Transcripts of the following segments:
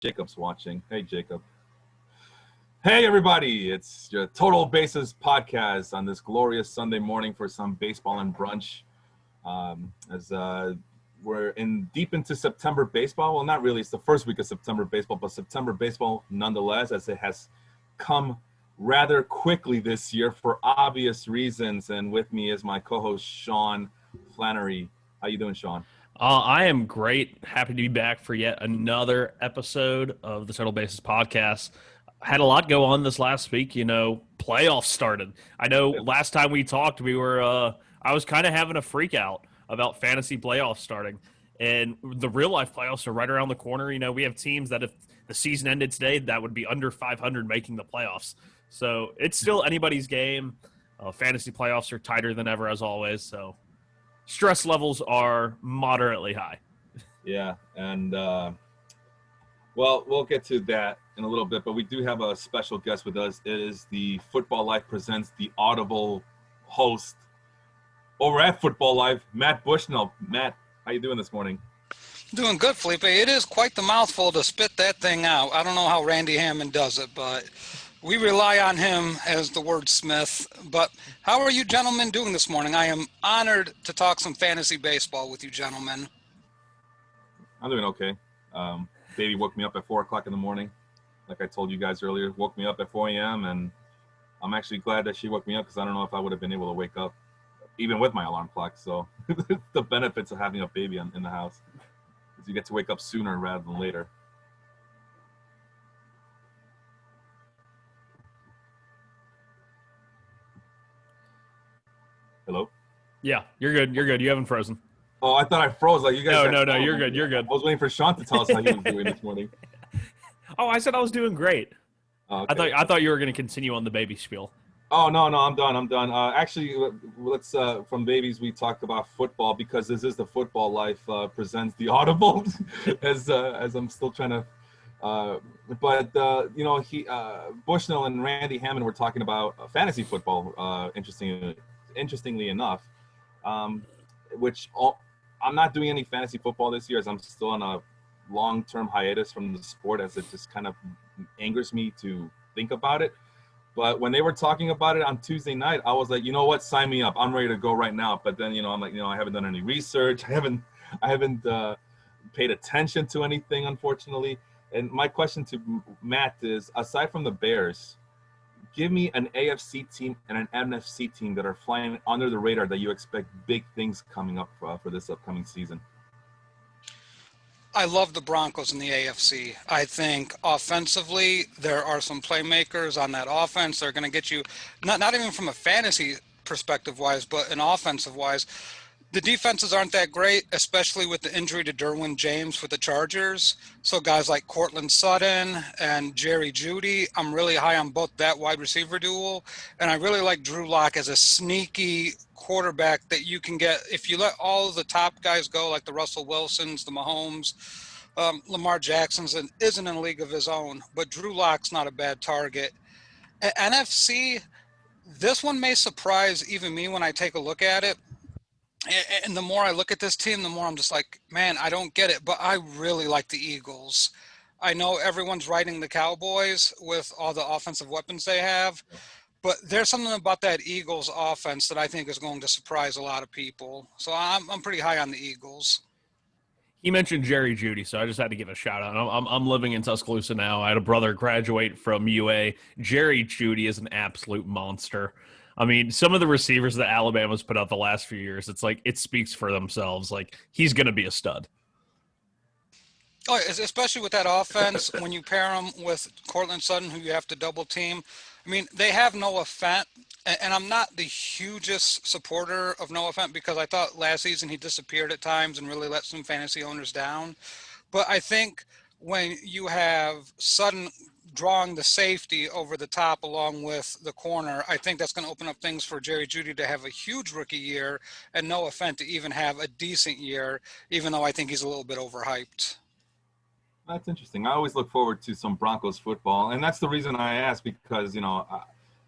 Jacob's watching. Hey, Jacob. Hey, everybody. It's your Total Bases podcast on this glorious Sunday morning for some baseball and brunch. As we're deep into September baseball. Well, not really. It's the first week of September baseball, but September baseball nonetheless, as it has come rather quickly this year for obvious reasons. And with me is my co-host, Sean Flannery. How you doing, Sean? I am great. Happy to be back for yet another episode of the Total Bases podcast. Had a lot go on this last week. Playoffs started. I know last time we talked, I was kind of having a freak out about fantasy playoffs starting. And the real life playoffs are right around the corner. We have teams that if the season ended today, that would be under 500 making the playoffs. So it's still anybody's game. Fantasy playoffs are tighter than ever, as always. So stress levels are moderately high. Yeah, and we'll get to that in a little bit, but we do have a special guest with us. It is the Football Life Presents, the Audible host over at Football Life, Matt Bushnell. Matt, how you doing this morning? Doing good, Felipe. It is quite the mouthful to spit that thing out. I don't know how Randy Hammond does it, but we rely on him as the wordsmith. But how are you gentlemen doing this morning? I am honored to talk some fantasy baseball with you gentlemen. I'm doing okay. Baby woke me up at 4 o'clock in the morning. Like I told you guys earlier, woke me up at 4 a.m. And I'm actually glad that she woke me up because I don't know if I would have been able to wake up even with my alarm clock. So the benefits of having a baby in the house is you get to wake up sooner rather than later. Hello? Yeah, you're good. You're good. You haven't frozen. Oh, I thought I froze. Like you guys. No. You're good. You're good. I was waiting for Sean to tell us how he was doing this morning. Oh, I said I was doing great. Oh, okay. I thought you were going to continue on the baby spiel. Oh no, I'm done. Actually, let's from babies we talked about football because this is the Football Life presents the Audible as I'm still trying to. Bushnell and Randy Hammond were talking about fantasy football. Interestingly enough, I'm not doing any fantasy football this year as I'm still on a long-term hiatus from the sport as it just kind of angers me to think about it. But when they were talking about it on Tuesday night, I was like, you know what, sign me up. I'm ready to go right now. But then, I'm like, I haven't done any research. I haven't paid attention to anything, unfortunately. And my question to Matt is, aside from the Bears, give me an AFC team and an NFC team that are flying under the radar that you expect big things coming up for this upcoming season. I love the Broncos in the AFC. I think offensively, there are some playmakers on that offense. They're going to get you, not even from a fantasy perspective-wise, but an offensive-wise. The defenses aren't that great, especially with the injury to Derwin James for the Chargers. So guys like Cortland Sutton and Jerry Jeudy, I'm really high on both that wide receiver duel. And I really like Drew Lock as a sneaky quarterback that you can get if you let all of the top guys go, like the Russell Wilsons, the Mahomes, Lamar Jackson's isn't in a league of his own. But Drew Lock's not a bad target. NFC, this one may surprise even me when I take a look at it. And the more I look at this team, the more I'm just like, man, I don't get it. But I really like the Eagles. I know everyone's riding the Cowboys with all the offensive weapons they have. But there's something about that Eagles offense that I think is going to surprise a lot of people. So I'm pretty high on the Eagles. He mentioned Jerry Jeudy, so I just had to give a shout out. I'm living in Tuscaloosa now. I had a brother graduate from UA. Jerry Jeudy is an absolute monster. I mean, some of the receivers that Alabama's put out the last few years, it's like it speaks for themselves. Like he's going to be a stud. Oh, especially with that offense, when you pair him with Cortland Sutton, who you have to double team. I mean, they have Noah Fant, and I'm not the hugest supporter of Noah Fant because I thought last season he disappeared at times and really let some fantasy owners down. But I think when you have Sutton drawing the safety over the top along with the corner, I think that's going to open up things for Jerry Jeudy to have a huge rookie year and Noah Fant to even have a decent year, even though I think he's a little bit overhyped. That's interesting. I always look forward to some Broncos football, and that's the reason I asked because,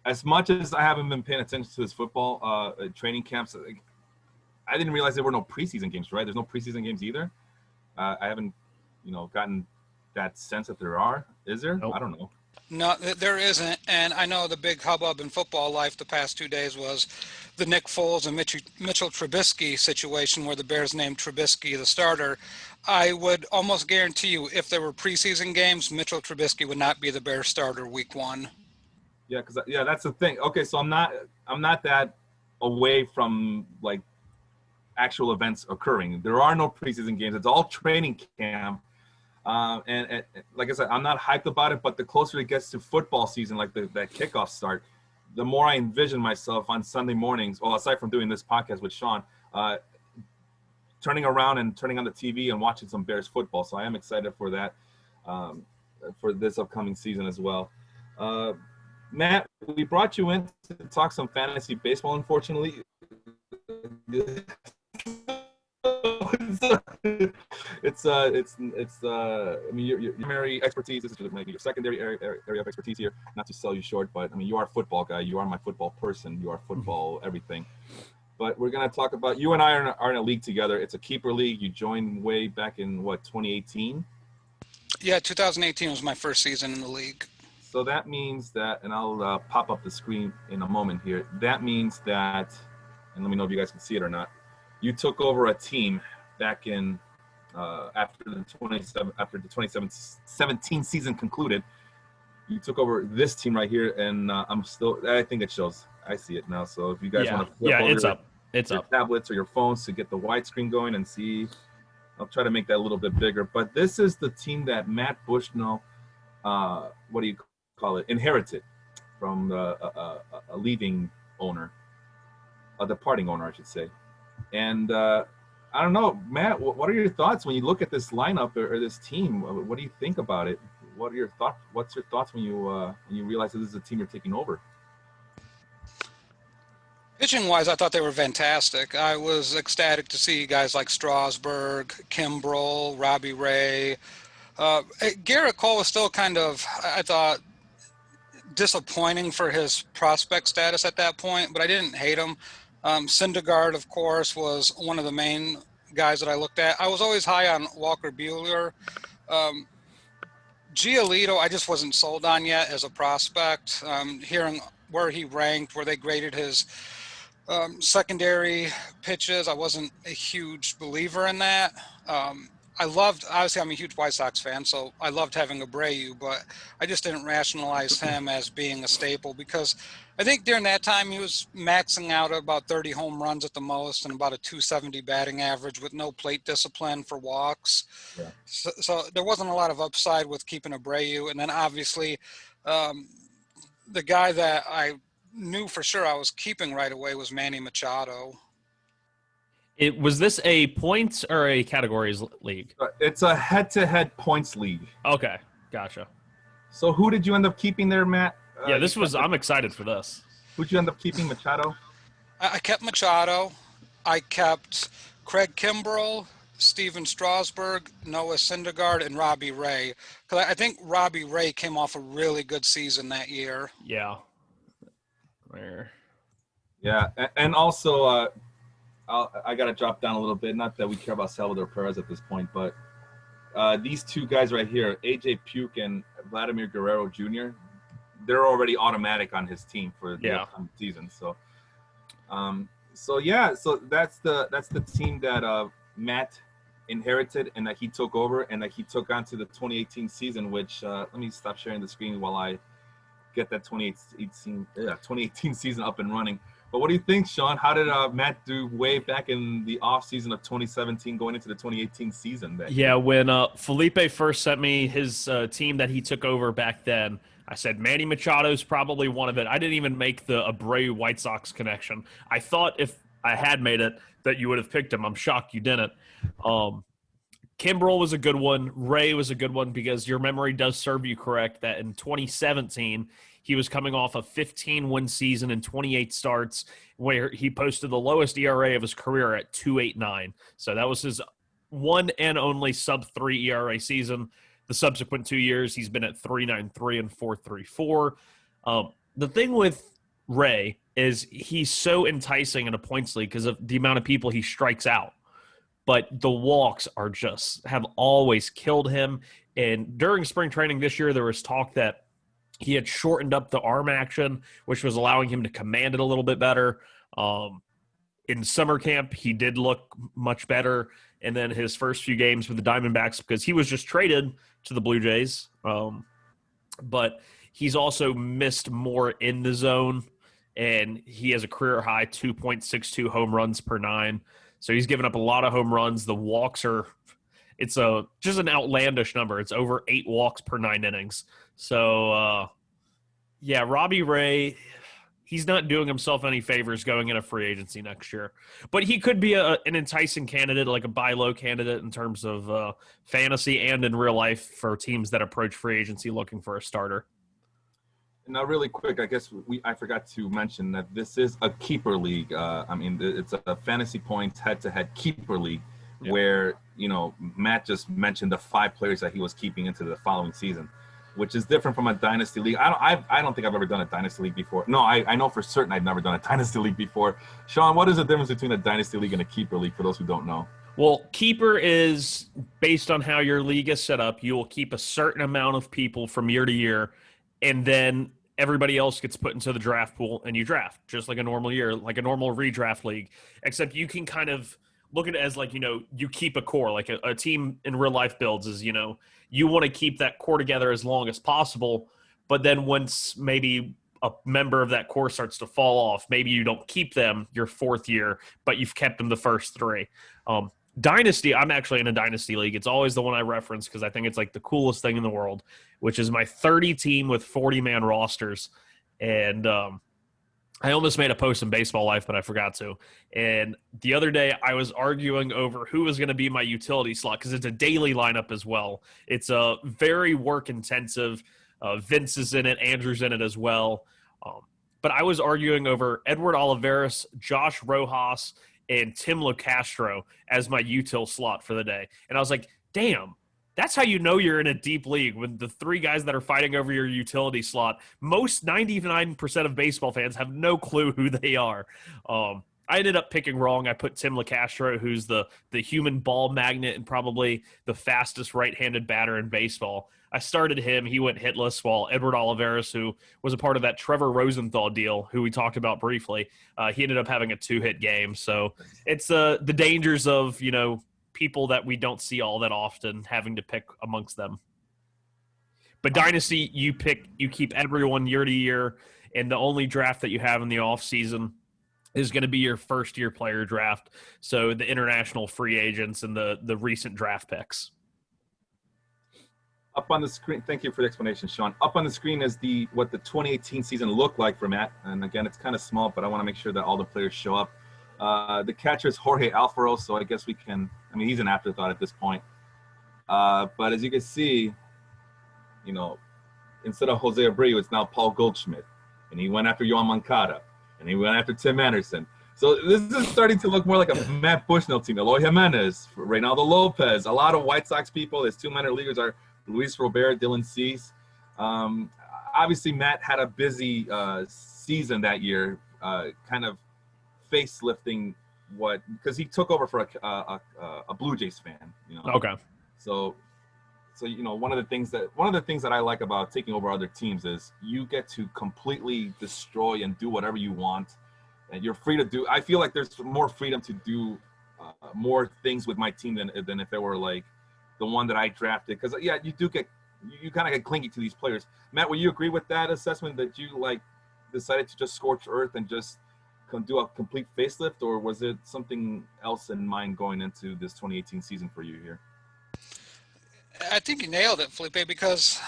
as much as I haven't been paying attention to his football training camps, I didn't realize there were no preseason games, right? There's no preseason games either. I haven't, gotten that sense that there are. Is there? Nope. I don't know. No, there isn't. And I know the big hubbub in football life the past 2 days was the Nick Foles and Mitchell Trubisky situation where the Bears named Trubisky the starter. I would almost guarantee you if there were preseason games, Mitchell Trubisky would not be the Bears starter week 1. Yeah, because that's the thing. Okay, so I'm not that away from like actual events occurring. There are no preseason games. It's all training camp. And like I said, I'm not hyped about it, but the closer it gets to football season, like that kickoff start, the more I envision myself on Sunday mornings, well, aside from doing this podcast with Sean, turning around and turning on the TV and watching some Bears football. So I am excited for that, for this upcoming season as well. Matt, we brought you in to talk some fantasy baseball, unfortunately. It's I mean, your primary expertise. This is maybe your secondary area of expertise here. Not to sell you short, but I mean, you are a football guy. You are my football person. You are football everything. But we're gonna talk about, you and I are in a league together. It's a keeper league. You joined way back in 2018. Yeah, 2018 was my first season in the league. So that means that, and I'll pop up the screen in a moment here. That means that, and let me know if you guys can see it or not. You took over a team back in after the 2017 season concluded. You took over this team right here, and I think it shows. I see it now. So if you guys want to flip over your tablets or your phones to get the widescreen going and see, I'll try to make that a little bit bigger. But this is the team that Matt Bushnell, what do you call it, inherited from a leaving owner, a departing owner, I should say. And I don't know, Matt, what are your thoughts when you look at this lineup or this team? What do you think about it? What are your thoughts? What's your thoughts when you realize that this is a team you're taking over? Pitching-wise, I thought they were fantastic. I was ecstatic to see guys like Strasburg, Kimbrel, Robbie Ray. Garrett Cole was still kind of, I thought, disappointing for his prospect status at that point, but I didn't hate him. Syndergaard, of course, was one of the main guys that I looked at. I was always high on Walker Buehler. Giolito, I just wasn't sold on yet as a prospect. Hearing where he ranked, where they graded his secondary pitches, I wasn't a huge believer in that. Obviously I'm a huge White Sox fan, so I loved having Abreu, but I just didn't rationalize him as being a staple because I think during that time he was maxing out about 30 home runs at the most and about a 270 batting average with no plate discipline for walks. Yeah. So there wasn't a lot of upside with keeping Abreu. And then obviously the guy that I knew for sure I was keeping right away was Manny Machado. Was this a points or a categories league? It's a head-to-head points league. Okay, gotcha. So who did you end up keeping there, Matt? Yeah, I'm excited for this. Who'd you end up keeping, Machado? I kept Machado. I kept Craig Kimbrel, Steven Strasburg, Noah Syndergaard, and Robbie Ray. Because I think Robbie Ray came off a really good season that year. Yeah. Where? Yeah, and also I got to drop down a little bit. Not that we care about Salvador Perez at this point, but these two guys right here, AJ Puke and Vladimir Guerrero Jr., they're already automatic on his team for the upcoming season. So, so that's the team that Matt inherited and that he took over and that he took on to the 2018 season. Which let me stop sharing the screen while I get that 2018 season up and running. But what do you think, Sean? How did Matt do way back in the off season of 2017 going into the 2018 season? When Felipe first sent me his team that he took over back then, I said Manny Machado's probably one of it. I didn't even make the Abreu White Sox connection. I thought if I had made it that you would have picked him. I'm shocked you didn't. Kimbrel was a good one. Ray was a good one because your memory does serve you correct that in 2017 he was coming off a 15-win season and 28 starts where he posted the lowest ERA of his career at 2.89. So that was his one and only sub-3 ERA season. The subsequent 2 years, he's been at 3.93 and 4.34. The thing with Ray is he's so enticing in a points league because of the amount of people he strikes out. But the walks have always killed him. And during spring training this year, there was talk that he had shortened up the arm action, which was allowing him to command it a little bit better. In summer camp, he did look much better. And then his first few games with the Diamondbacks, because he was just traded to the Blue Jays. But he's also missed more in the zone, and he has a career high 2.62 home runs per 9. So he's given up a lot of home runs. The walks are – it's just an outlandish number. It's over 8 walks per 9 innings. So, yeah, Robbie Ray – he's not doing himself any favors going into free agency next year. But he could be an enticing candidate, like a buy low candidate in terms of fantasy and in real life for teams that approach free agency looking for a starter. Now, really quick, I guess I forgot to mention that this is a keeper league. It's a fantasy points head-to-head keeper league where, Matt just mentioned the 5 players that he was keeping into the following season, which is different from a dynasty league. I don't think I've ever done a dynasty league before. No, I know for certain I've never done a dynasty league before. Sean, what is the difference between a dynasty league and a keeper league for those who don't know? Well, keeper is based on how your league is set up. You will keep a certain amount of people from year to year, and then everybody else gets put into the draft pool, and you draft just like a normal year, like a normal redraft league, except you can kind of look at it as like, you keep a core, like a team in real life builds is, you want to keep that core together as long as possible. But then once maybe a member of that core starts to fall off, maybe you don't keep them your 4th year, but you've kept them the first 3. Dynasty, I'm actually in a dynasty league. It's always the one I reference because I think it's like the coolest thing in the world, which is my 30 team with 40-man rosters. And I almost made a post in Baseball Life, but I forgot to. And the other day, I was arguing over who was going to be my utility slot because it's a daily lineup as well. It's a very work-intensive. Vince is in it. Andrew's in it as well. But I was arguing over Edward Olivares, Josh Rojas, and Tim LoCastro as my util slot for the day. And I was like, damn. That's how you know you're in a deep league when the 3 guys that are fighting over your utility slot, most 99% of baseball fans have no clue who they are. I ended up picking wrong. I put Tim LoCastro, who's the human ball magnet and probably the fastest right-handed batter in baseball. I started him. He went hitless, while Edward Olivares, who was a part of that Trevor Rosenthal deal, who we talked about briefly, he ended up having a 2-hit game. So it's the dangers of, people that we don't see all that often having to pick amongst them. But Dynasty, you keep everyone year to year, and the only draft that you have in the off season is going to be your first year player draft. So the international free agents and the recent draft picks. Up on the screen, thank you for the explanation, Sean. Up on the screen is what the 2018 season looked like for Matt. And again, it's kind of small, but I want to make sure that all the players show up. The catcher is Jorge Alfaro, so I guess he's an afterthought at this point. But as you can see, instead of Jose Abreu, it's now Paul Goldschmidt. And he went after Yohan Moncada. And he went after Tim Anderson. So this is starting to look more like a Matt Bushnell team. Eloy Jimenez, Reynaldo Lopez, a lot of White Sox people. His 2 minor leaguers are Luis Robert, Dylan Cease. Obviously, Matt had a busy season that year, kind of facelifting because he took over for a Blue Jays fan. Okay. So one of the things that I like about taking over other teams is you get to completely destroy and do whatever you want, and you're free to do. I feel like there's more freedom to do more things with my team than if it were like the one that I drafted. Because you kind of get clingy to these players. Matt, will you agree with that assessment that you decided to just scorch earth and just do a complete facelift, or was it something else in mind going into this 2018 season for you here? I think you nailed it, Felipe, because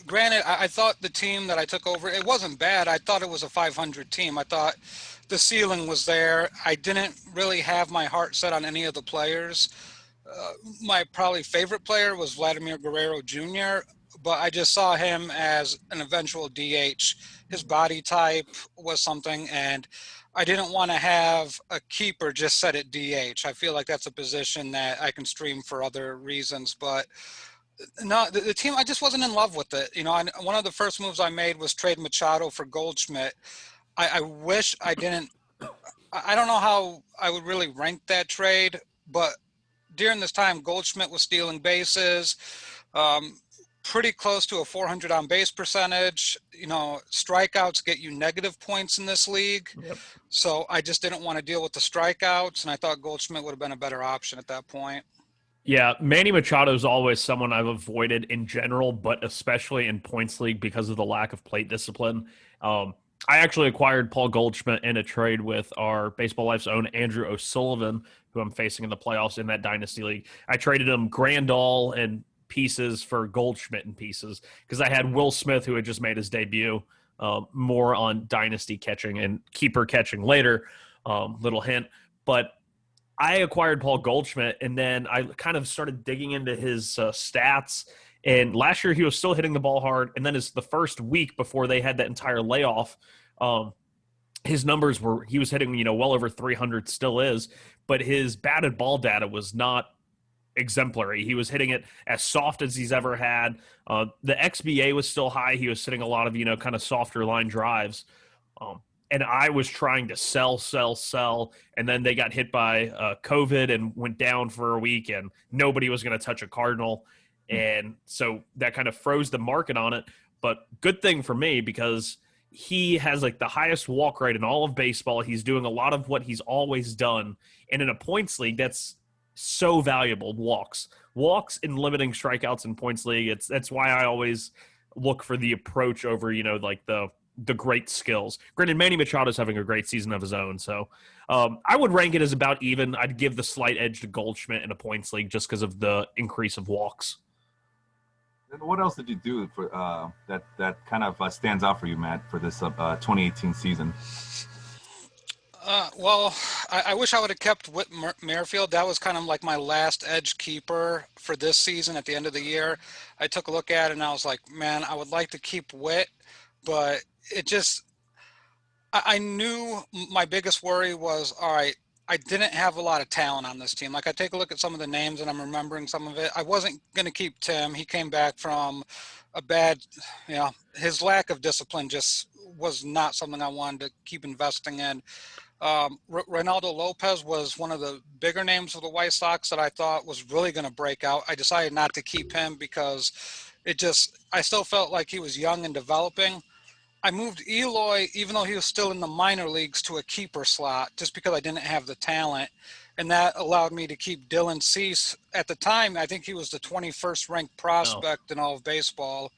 granted, I thought the team that I took over, it wasn't bad. I thought it was a 500 team. I thought the ceiling was there. I didn't really have my heart set on any of the players. My probably favorite player was Vladimir Guerrero Jr., but I just saw him as an eventual DH. His body type was something, and I didn't want to have a keeper just set at DH. I feel like that's a position that I can stream for other reasons, but no, the team, I just wasn't in love with it. One of the first moves I made was trade Machado for Goldschmidt. I wish I didn't. I don't know how I would really rank that trade, but during this time, Goldschmidt was stealing bases. pretty close to a 400 on base percentage. You know, strikeouts get you negative points in this league. Yep. So I just didn't want to deal with the strikeouts, and I thought Goldschmidt would have been a better option at that point. Yeah, Manny Machado is always someone I've avoided in general, but especially in points league because of the lack of plate discipline. I actually acquired Paul Goldschmidt in a trade with our Baseball Life's own Andrew O'Sullivan, who I'm facing in the playoffs in that Dynasty League. I traded him Grandal and pieces for Goldschmidt in pieces because I had Will Smith, who had just made his debut, more on Dynasty catching and keeper catching later. Little hint. But I acquired Paul Goldschmidt, and then I kind of started digging into his stats. And last year he was still hitting the ball hard. And then the first week before they had that entire layoff, his numbers were, he was hitting, well over 300, still is, but his batted ball data was not exemplary. He was hitting it as soft as he's ever had. The XBA was still high. He was hitting a lot of, kind of softer line drives. And I was trying to sell. And then they got hit by COVID and went down for a week, and nobody was going to touch a Cardinal. And so that kind of froze the market on it. But good thing for me, because he has like the highest walk rate in all of baseball. He's doing a lot of what he's always done. And in a points league, that's so valuable. Walks in limiting strikeouts in points league. That's why I always look for the approach over, like the great skills. Granted, Manny Machado's having a great season of his own. So I would rank it as about even. I'd give the slight edge to Goldschmidt in a points league just because of the increase of walks. And what else did you do for that kind of stands out for you, Matt, for this 2018 season? Well, I wish I would have kept Whit Merrifield. That was kind of like my last edge keeper for this season at the end of the year. I took a look at it and I was like, man, I would like to keep Whit, but it just, I knew my biggest worry was, all right, I didn't have a lot of talent on this team. Like, I take a look at some of the names and I'm remembering some of it. I wasn't going to keep Tim. He came back from a bad, his lack of discipline just was not something I wanted to keep investing in. Reynaldo Lopez was one of the bigger names of the White Sox that I thought was really going to break out. I decided not to keep him because I still felt like he was young and developing. I moved Eloy, even though he was still in the minor leagues, to a keeper slot just because I didn't have the talent. And that allowed me to keep Dylan Cease. At the time, I think he was the 21st ranked prospect in all of baseball.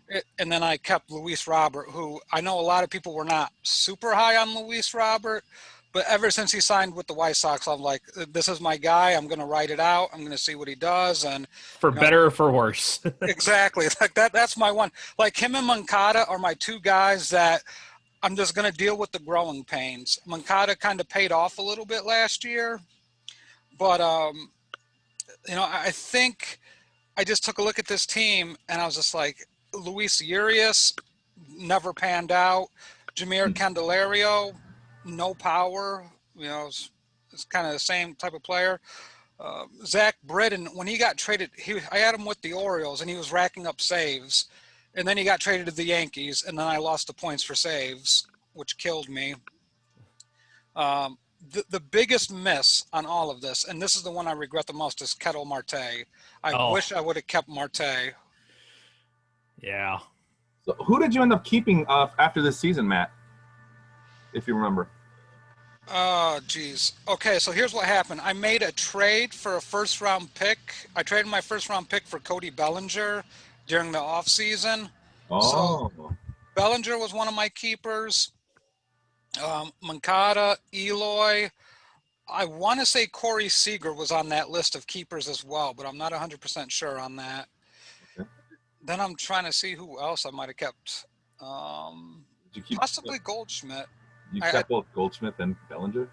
Yep. And then I kept Luis Robert, who I know a lot of people were not super high on Luis Robert, but ever since he signed with the White Sox, I'm like, this is my guy. I'm going to write it out. I'm going to see what he does. And for better or for worse. Exactly. Like that's my one. Like him and Moncada are my two guys that I'm just going to deal with the growing pains. Moncada kind of paid off a little bit last year, but I think I just took a look at this team and I was just like, Luis Urias never panned out. Jameer Candelario, no power. It's kind of the same type of player. Zach Britton, when he got traded, I had him with the Orioles and he was racking up saves. And then he got traded to the Yankees, and then I lost the points for saves, which killed me. The biggest miss on all of this, and this is the one I regret the most, is Ketel Marte. I wish I would have kept Marte. Yeah. So who did you end up keeping after this season, Matt, if you remember? Oh, geez. Okay, so here's what happened. I made a trade for a first-round pick. I traded my first-round pick for Cody Bellinger during the offseason. Oh. So Bellinger was one of my keepers. Moncada, Eloy. I want to say Corey Seager was on that list of keepers as well, but I'm not 100% sure on that. Okay. Then I'm trying to see who else I might have kept. Possibly Goldschmidt. You kept both Goldschmidt and Bellinger?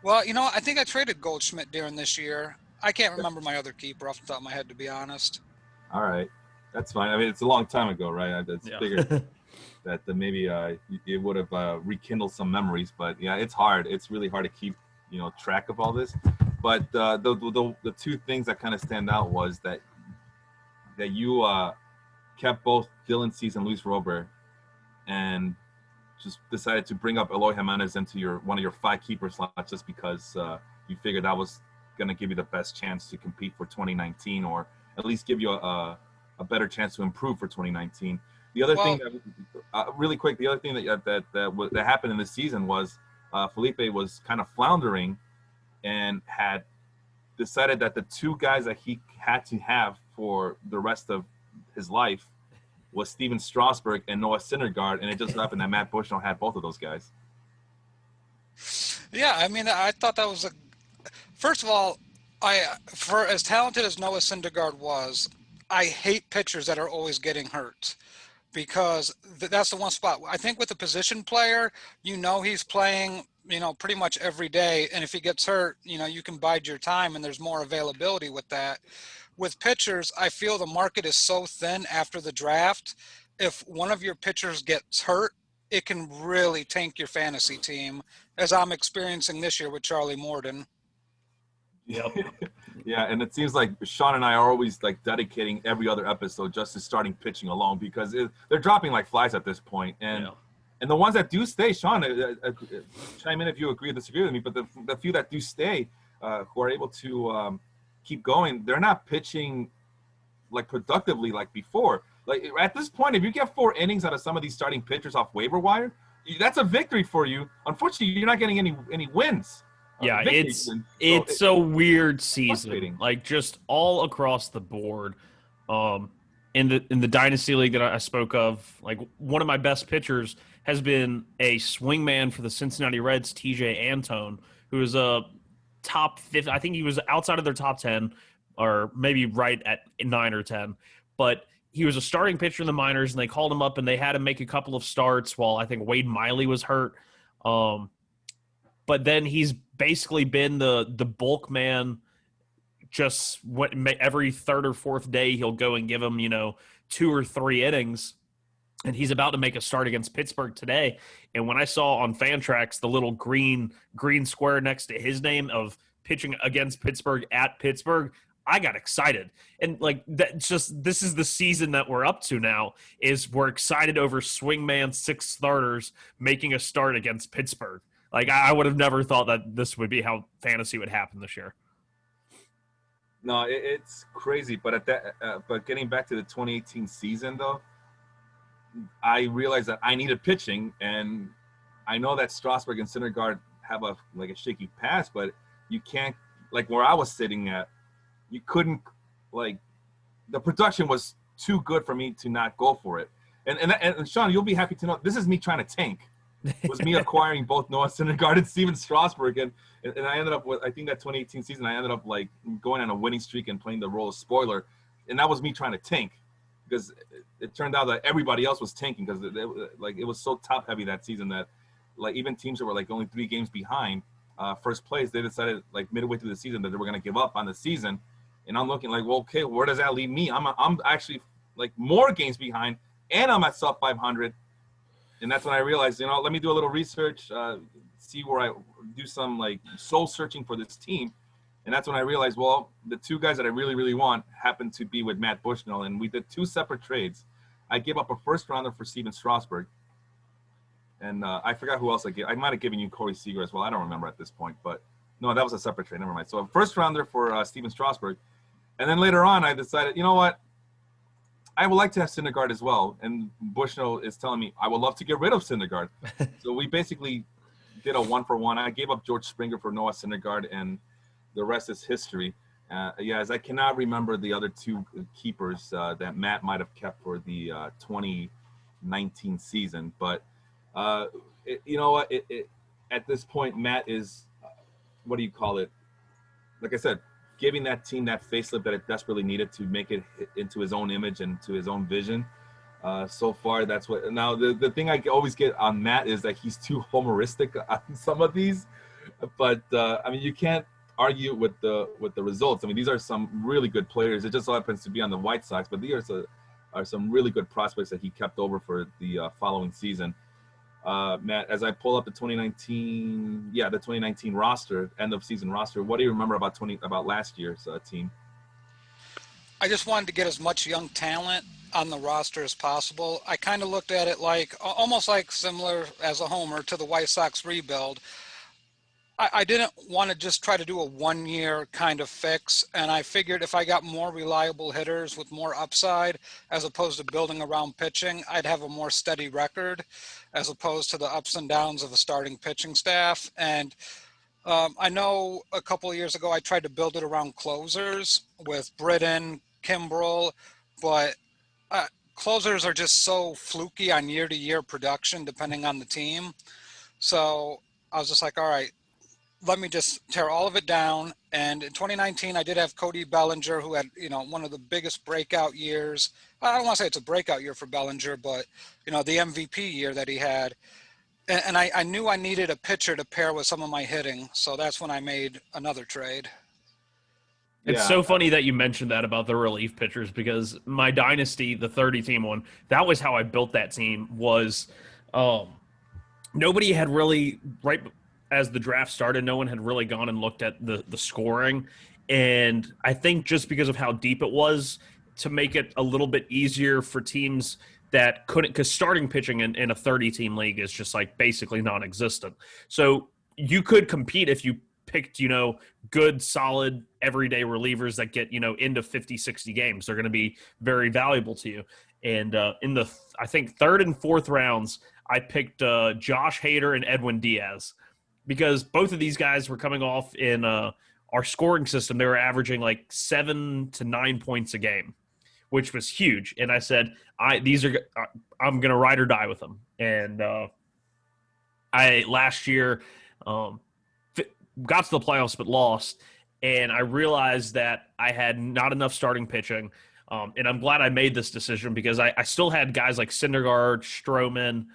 Well, I think I traded Goldschmidt during this year. I can't remember my other keeper off the top of my head, to be honest. All right. That's fine. I mean, it's a long time ago, right? I figured that maybe it would have rekindled some memories. But, yeah, it's hard. It's really hard to keep, track of all this. But the two things that kind of stand out was that you kept both Dylan Cease and Luis Robert and just decided to bring up Eloy Jimenez into one of your 5 keeper slots just because you figured that was going to give you the best chance to compete for 2019 or at least give you a a better chance to improve for 2019. The other thing that, really quick, the other thing that happened in this season was Felipe was kind of floundering and had decided that the two guys that he had to have for the rest of his life was Steven Strasburg and Noah Syndergaard, and it just happened that Matt Bushnell had both of those guys. Yeah, I mean, I thought that was first of all, for as talented as Noah Syndergaard was, I hate pitchers that are always getting hurt, because that's the one spot. I think with a position player, he's playing, pretty much every day. And if he gets hurt, you can bide your time and there's more availability with that. With pitchers, I feel the market is so thin after the draft. If one of your pitchers gets hurt, it can really tank your fantasy team, as I'm experiencing this year with Charlie Morton. Yep. Yeah, and it seems like Sean and I are always like dedicating every other episode just to starting pitching alone, because they're dropping like flies at this point. And the ones that do stay, Sean, chime in if you agree or disagree with me, but the few that do stay, who are able to keep going, they're not pitching like productively like before. Like at this point, if you get 4 innings out of some of these starting pitchers off waiver wire, that's a victory for you. Unfortunately, you're not getting any wins. Yeah, it's a weird season, like just all across the board. In the Dynasty League that I spoke of, like one of my best pitchers has been a swingman for the Cincinnati Reds, TJ Antone, who is a top 50. I think he was outside of their top 10, or maybe right at 9 or 10. But he was a starting pitcher in the minors, and they called him up, and they had him make a couple of starts while I think Wade Miley was hurt. But then he's basically been the bulk man. Just every third or fourth day, he'll go and give him 2 or 3 innings, and he's about to make a start against Pittsburgh today. And when I saw on Fantrax the little green square next to his name of pitching against Pittsburgh at Pittsburgh, I got excited. And like this is the season that we're up to now, is we're excited over swingman 6 starters making a start against Pittsburgh. Like I would have never thought that this would be how fantasy would happen this year. No, it's crazy. But but getting back to the 2018 season, though, I realized that I needed pitching, and I know that Strasburg and Syndergaard have a shaky pass, but you can't, like where I was sitting at, you couldn't, like, the production was too good for me to not go for it. And Sean, you'll be happy to know this is me trying to tank. It was me acquiring both Noah Syndergaard and Steven Strasburg, and I ended up with, I think that 2018 season, I ended up like going on a winning streak and playing the role of spoiler, and that was me trying to tank, because it turned out that everybody else was tanking, because it was so top heavy that season that like even teams that were like only 3 games behind first place, they decided like midway through the season that they were going to give up on the season. And I'm looking like, well, okay, where does that leave me? I'm actually like more games behind, and I'm at sub 500. And that's when I realized, let me do a little research, see where I do some like soul searching for this team. And that's when I realized, well, the 2 guys that I really, really want happen to be with Matt Bushnell. And we did 2 separate trades. I gave up a first rounder for Steven Strasburg. And I forgot who else I gave. I might have given you Corey Seager as well. I don't remember at this point. But no, that was a separate trade. Never mind. So a first rounder for Steven Strasburg. And then later on, I decided, you know what? I would like to have Syndergaard as well. And Bushnell is telling me I would love to get rid of Syndergaard. So we basically did a 1-for-1. I gave up George Springer for Noah Syndergaard, and the rest is history. As I cannot remember the other 2 keepers that Matt might have kept for the 2019 season. But you know what? At this point, Matt is, what do you call it? Like I said, giving that team that facelift that it desperately needed to make it into his own image and to his own vision. So far, that's what. Now, the thing I always get on Matt is that he's too homeristic on some of these. But I mean, you can't argue with the results. I mean, these are some really good players. It just so happens to be on the White Sox, but these are some really good prospects that he kept over for the following season. Matt, as I pull up the 2019 roster, end of season roster, what do you remember about last year's team? I just wanted to get as much young talent on the roster as possible. I kind of looked at it like almost like similar as a homer to the White Sox rebuild. I didn't want to just try to do a 1-year kind of fix. And I figured if I got more reliable hitters with more upside, as opposed to building around pitching, I'd have a more steady record as opposed to the ups and downs of a starting pitching staff. And I know a couple of years ago, I tried to build it around closers with Britton, Kimbrel, but closers are just so fluky on year-to-year production, depending on the team. So I was just like, all right, let me just tear all of it down. And in 2019, I did have Cody Bellinger, who had, one of the biggest breakout years. I don't want to say it's a breakout year for Bellinger, but, the MVP year that he had. And I knew I needed a pitcher to pair with some of my hitting. So that's when I made another trade. It's so funny that you mentioned that about the relief pitchers, because my Dynasty, the 30-team one, that was how I built that team. Was nobody had really, right as the draft started, no one had really gone and looked at the scoring. And I think just because of how deep it was, to make it a little bit easier for teams that couldn't, because starting pitching in a 30-team league is just like basically non-existent. So you could compete if you picked, good, solid, everyday relievers that get, into 50, 60 games. They're going to be very valuable to you. And in the, I think, third and fourth rounds, I picked Josh Hader and Edwin Diaz, because both of these guys were coming off in our scoring system. They were averaging like 7 to 9 points a game, which was huge. And I said, I'm going to ride or die with them. And I last year got to the playoffs but lost, and I realized that I had not enough starting pitching. And I'm glad I made this decision, because I still had guys like Syndergaard, Stroman,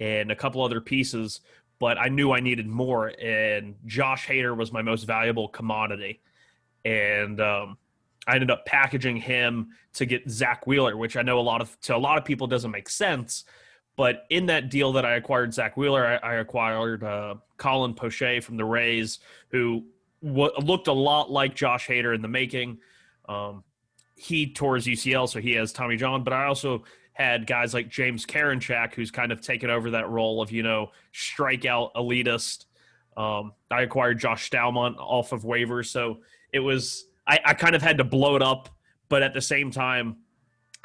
and a couple other pieces, but I knew I needed more, and Josh Hader was my most valuable commodity. And I ended up packaging him to get Zach Wheeler, which I know to a lot of people doesn't make sense. But in that deal that I acquired Zach Wheeler, I acquired Colin Poche from the Rays, who looked a lot like Josh Hader in the making. He tore his UCL, so he has Tommy John. But I also had guys like James Karinchak, who's kind of taken over that role of, strikeout elitist. I acquired Josh Stalmont off of waivers. So it was – I kind of had to blow it up. But at the same time,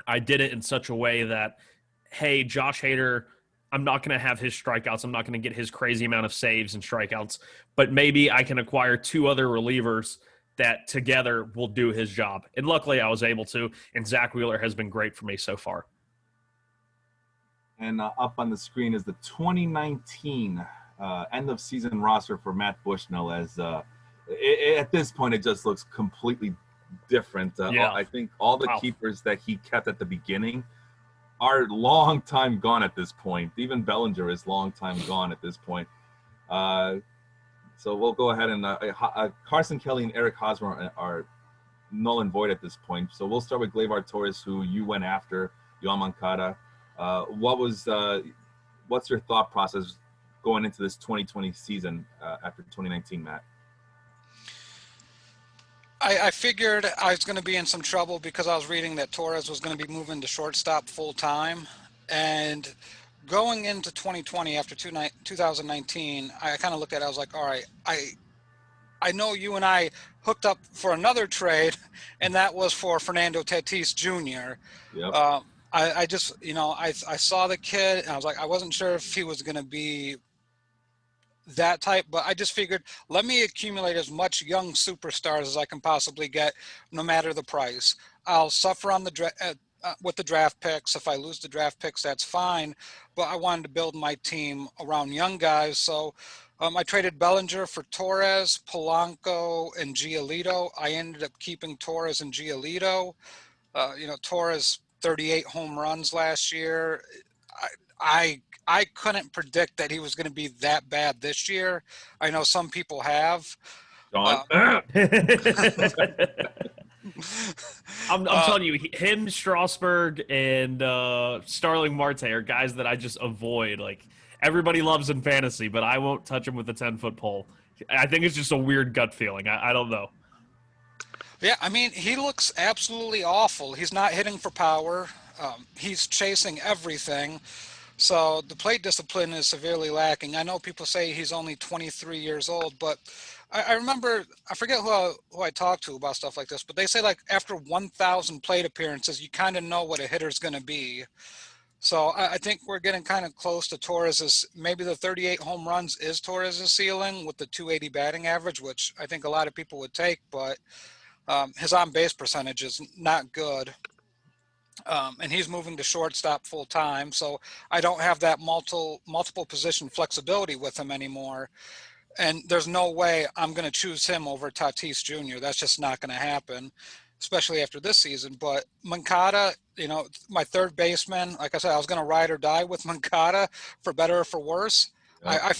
I did it in such a way that – hey, Josh Hader, I'm not going to have his strikeouts. I'm not going to get his crazy amount of saves and strikeouts, but maybe I can acquire 2 other relievers that together will do his job. And luckily I was able to, and Zach Wheeler has been great for me so far. And up on the screen is the 2019 end of season roster for Matt Bushnell. As at this point, it just looks completely different. I think all the keepers that he kept at the beginning are long time gone at this point. Even Bellinger is long time gone at this point. So we'll go ahead and Carson Kelly and Eric Hosmer are null and void at this point. So we'll start with Gleyber Torres, who you went after, Yoan Moncada. What's your thought process going into this 2020 season after 2019, Matt? I figured I was going to be in some trouble because I was reading that Torres was going to be moving to shortstop full time. And going into 2020 after 2019, I kind of looked at it. I was like, all right, I know you and I hooked up for another trade, and that was for Fernando Tatis Jr. Yep. I just, I saw the kid, and I was like, I wasn't sure if he was going to be that type, but I just figured, let me accumulate as much young superstars as I can possibly get, no matter the price. I'll suffer on with the draft picks. If I lose the draft picks, that's fine, but I wanted to build my team around young guys. So I traded Bellinger for Torres, Polanco, and Giolito. I ended up keeping Torres and Giolito. Torres 38 home runs last year. I couldn't predict that he was going to be that bad this year. I know some people have. John. I'm telling you, him, Strasburg, and Starling Marte are guys that I just avoid. Like, everybody loves in fantasy, but I won't touch him with a 10-foot pole. I think it's just a weird gut feeling. I don't know. Yeah, I mean, he looks absolutely awful. He's not hitting for power. He's chasing everything. So the plate discipline is severely lacking. I know people say he's only 23 years old, but I remember, I forget who I talked to about stuff like this, but they say like after 1,000 plate appearances, you kind of know what a hitter's going to be. So I think we're getting kind of close to Torres's. Maybe the 38 home runs is Torres's ceiling with the 280 batting average, which I think a lot of people would take, but his on base percentage is not good. And he's moving to shortstop full time. So I don't have that multiple position flexibility with him anymore. And there's no way I'm going to choose him over Tatis Jr. That's just not going to happen, especially after this season. But Moncada, my third baseman, like I said, I was going to ride or die with Moncada for better or for worse. Yeah.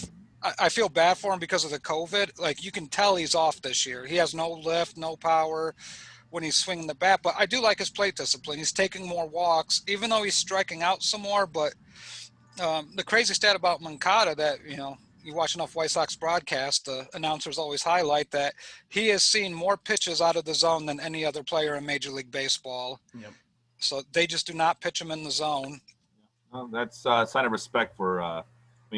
I feel bad for him because of the COVID. Like, you can tell he's off this year. He has no lift, no power when he's swinging the bat. But I do like his plate discipline. He's taking more walks, even though he's striking out some more. But the crazy stat about Moncada that, you watch enough White Sox broadcasts, the announcers always highlight that he has seen more pitches out of the zone than any other player in Major League Baseball. Yep. So they just do not pitch him in the zone. Well, that's a sign of respect for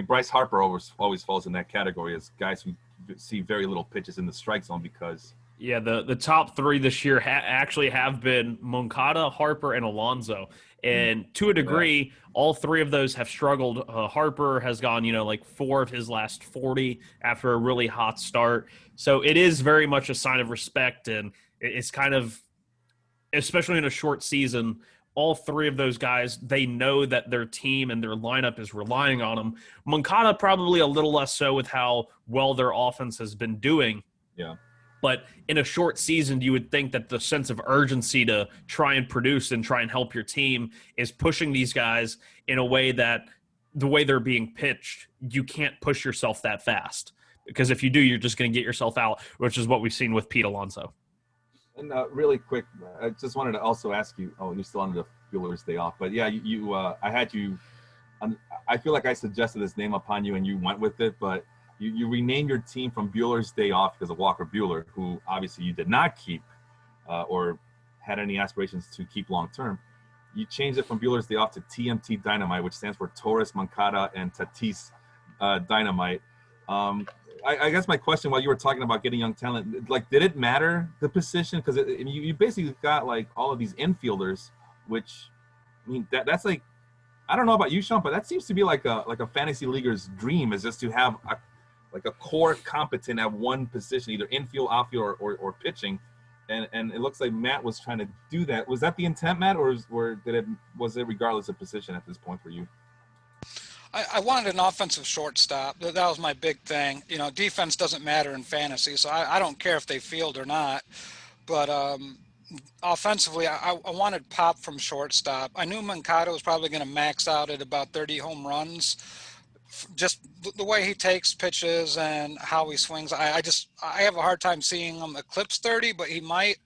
Bryce Harper always falls in that category as guys who see very little pitches in the strike zone because – Yeah, the top three this year actually have been Moncada, Harper, and Alonso. And to a degree, all three of those have struggled. Harper has gone, like 4 of his last 40 after a really hot start. So it is very much a sign of respect. And it's kind of, especially in a short season, all three of those guys, they know that their team and their lineup is relying on them. Moncada probably a little less so with how well their offense has been doing. Yeah. But in a short season, you would think that the sense of urgency to try and produce and try and help your team is pushing these guys in a way that the way they're being pitched, you can't push yourself that fast. Because if you do, you're just going to get yourself out, which is what we've seen with Pete Alonso. And really quick, I just wanted to also ask you, you're still on the Bueller's Day Off, but yeah, I had you, I feel like I suggested this name upon you and you went with it, but you renamed your team from Bueller's Day Off because of Walker Buehler, who obviously you did not keep or had any aspirations to keep long term. You changed it from Bueller's Day Off to TMT Dynamite, which stands for Torres, Moncada, and Tatis Dynamite. I guess my question while you were talking about getting young talent, like, did it matter the position? Because you basically got like all of these infielders, which that's like, I don't know about you, Sean, but that seems to be like a fantasy leaguer's dream, is just to have a core competent at one position, either infield, outfield, or pitching. And it looks like Matt was trying to do that. Was that the intent, Matt, or was it regardless of position at this point for you? I wanted an offensive shortstop. That was my big thing. Defense doesn't matter in fantasy, so I don't care if they field or not. But offensively, I wanted pop from shortstop. I knew Moncada was probably going to max out at about 30 home runs. Just the way he takes pitches and how he swings, I have a hard time seeing him eclipse 30, but he might.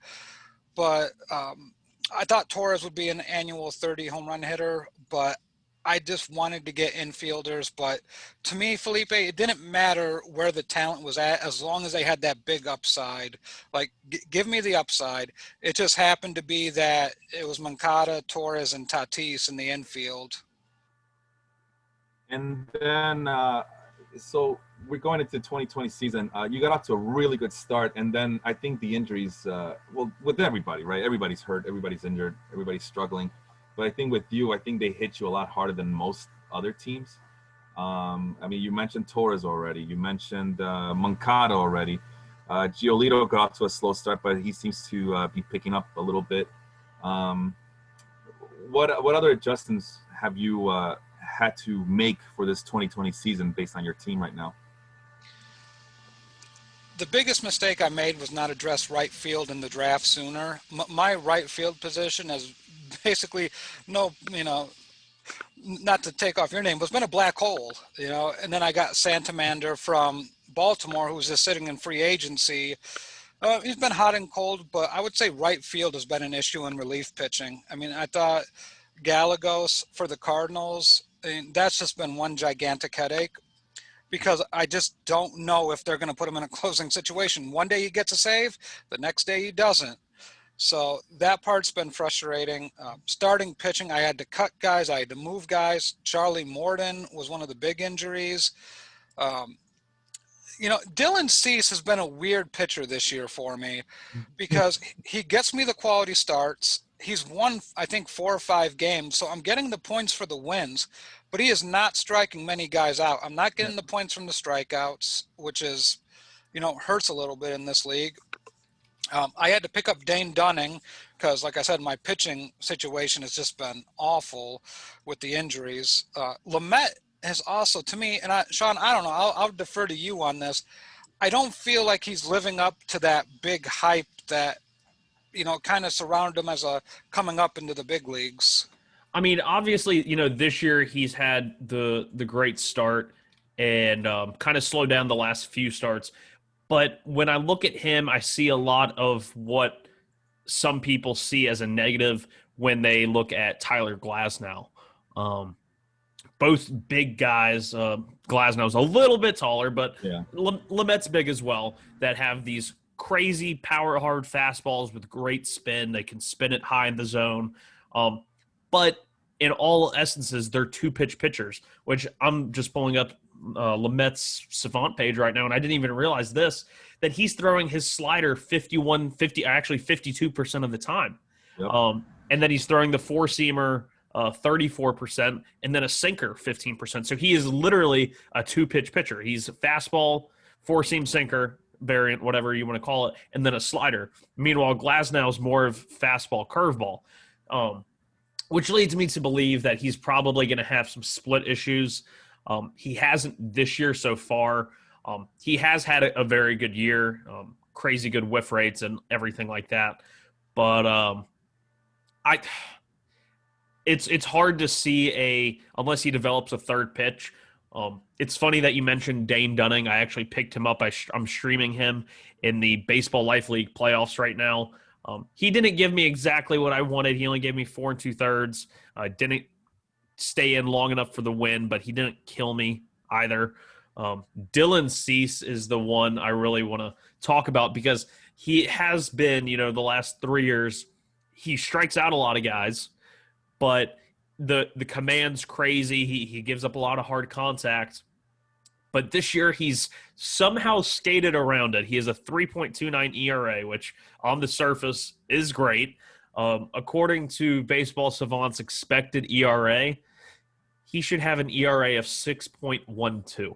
But I thought Torres would be an annual 30 home run hitter, but I just wanted to get infielders. But to me, Felipe, it didn't matter where the talent was at as long as they had that big upside. Like, give me the upside. It just happened to be that it was Moncada, Torres, and Tatis in the infield. And then, so we're going into 2020 season. You got off to a really good start, and then I think the injuries, with everybody, right? Everybody's hurt, everybody's injured, everybody's struggling. But I think with you, I think they hit you a lot harder than most other teams. You mentioned Torres already. You mentioned Moncada already. Giolito got off to a slow start, but he seems to be picking up a little bit. What other adjustments have you had to make for this 2020 season based on your team right now? The biggest mistake I made was not address right field in the draft sooner. My right field position has basically not to take off your name, but it's been a black hole, and then I got Santamander from Baltimore, who's just sitting in free agency. He's been hot and cold, but I would say right field has been an issue in relief pitching. I thought Gallegos for the Cardinals, that's just been one gigantic headache because I just don't know if they're going to put him in a closing situation. One day he gets a save, the next day he doesn't. So that part's been frustrating. Starting pitching, I had to cut guys. I had to move guys. Charlie Morton was one of the big injuries. Um, Dylan Cease has been a weird pitcher this year for me because he gets me the quality starts. He's won, I think, 4 or 5 games, so I'm getting the points for the wins, but he is not striking many guys out. I'm not getting the points from the strikeouts, which is, hurts a little bit in this league. I had to pick up Dane Dunning because, like I said, my pitching situation has just been awful with the injuries. Lamet has also, to me, and Sean, I don't know, I'll defer to you on this. I don't feel like he's living up to that big hype that, kind of surrounded him as coming up into the big leagues. I mean, obviously, this year he's had the great start and kind of slowed down the last few starts. But when I look at him, I see a lot of what some people see as a negative when they look at Tyler Glasnow. Both big guys. Glasnow's a little bit taller, but Lamet's big as well, that have these crazy power hard fastballs with great spin. They can spin it high in the zone. But in all essences, they're 2-pitch pitchers, which I'm just pulling up Lamet's Savant page right now, and I didn't even realize this, that he's throwing his slider 52% of the time. Yep. And then he's throwing the 4-seamer 34%, and then a sinker 15%. So he is literally a 2-pitch pitcher. He's a fastball, 4-seam sinker variant, whatever you want to call it, and then a slider. Meanwhile, Glasnow is more of fastball, curveball, which leads me to believe that he's probably going to have some split issues. He hasn't this year so far. He has had a very good year, crazy good whiff rates and everything like that. But it's hard to see unless he develops a third pitch. It's funny that you mentioned Dane Dunning. I actually picked him up. I'm streaming him in the Baseball Life League playoffs right now. He didn't give me exactly what I wanted. He only gave me 4 2/3. Didn't stay in long enough for the win, but he didn't kill me either. Dylan Cease is the one I really want to talk about because he has been, the last 3 years, he strikes out a lot of guys, but the command's crazy. He gives up a lot of hard contact. But this year he's somehow skated around it. He has a 3.29 ERA, which on the surface is great. According to Baseball Savant's expected ERA, he should have an ERA of 6.12.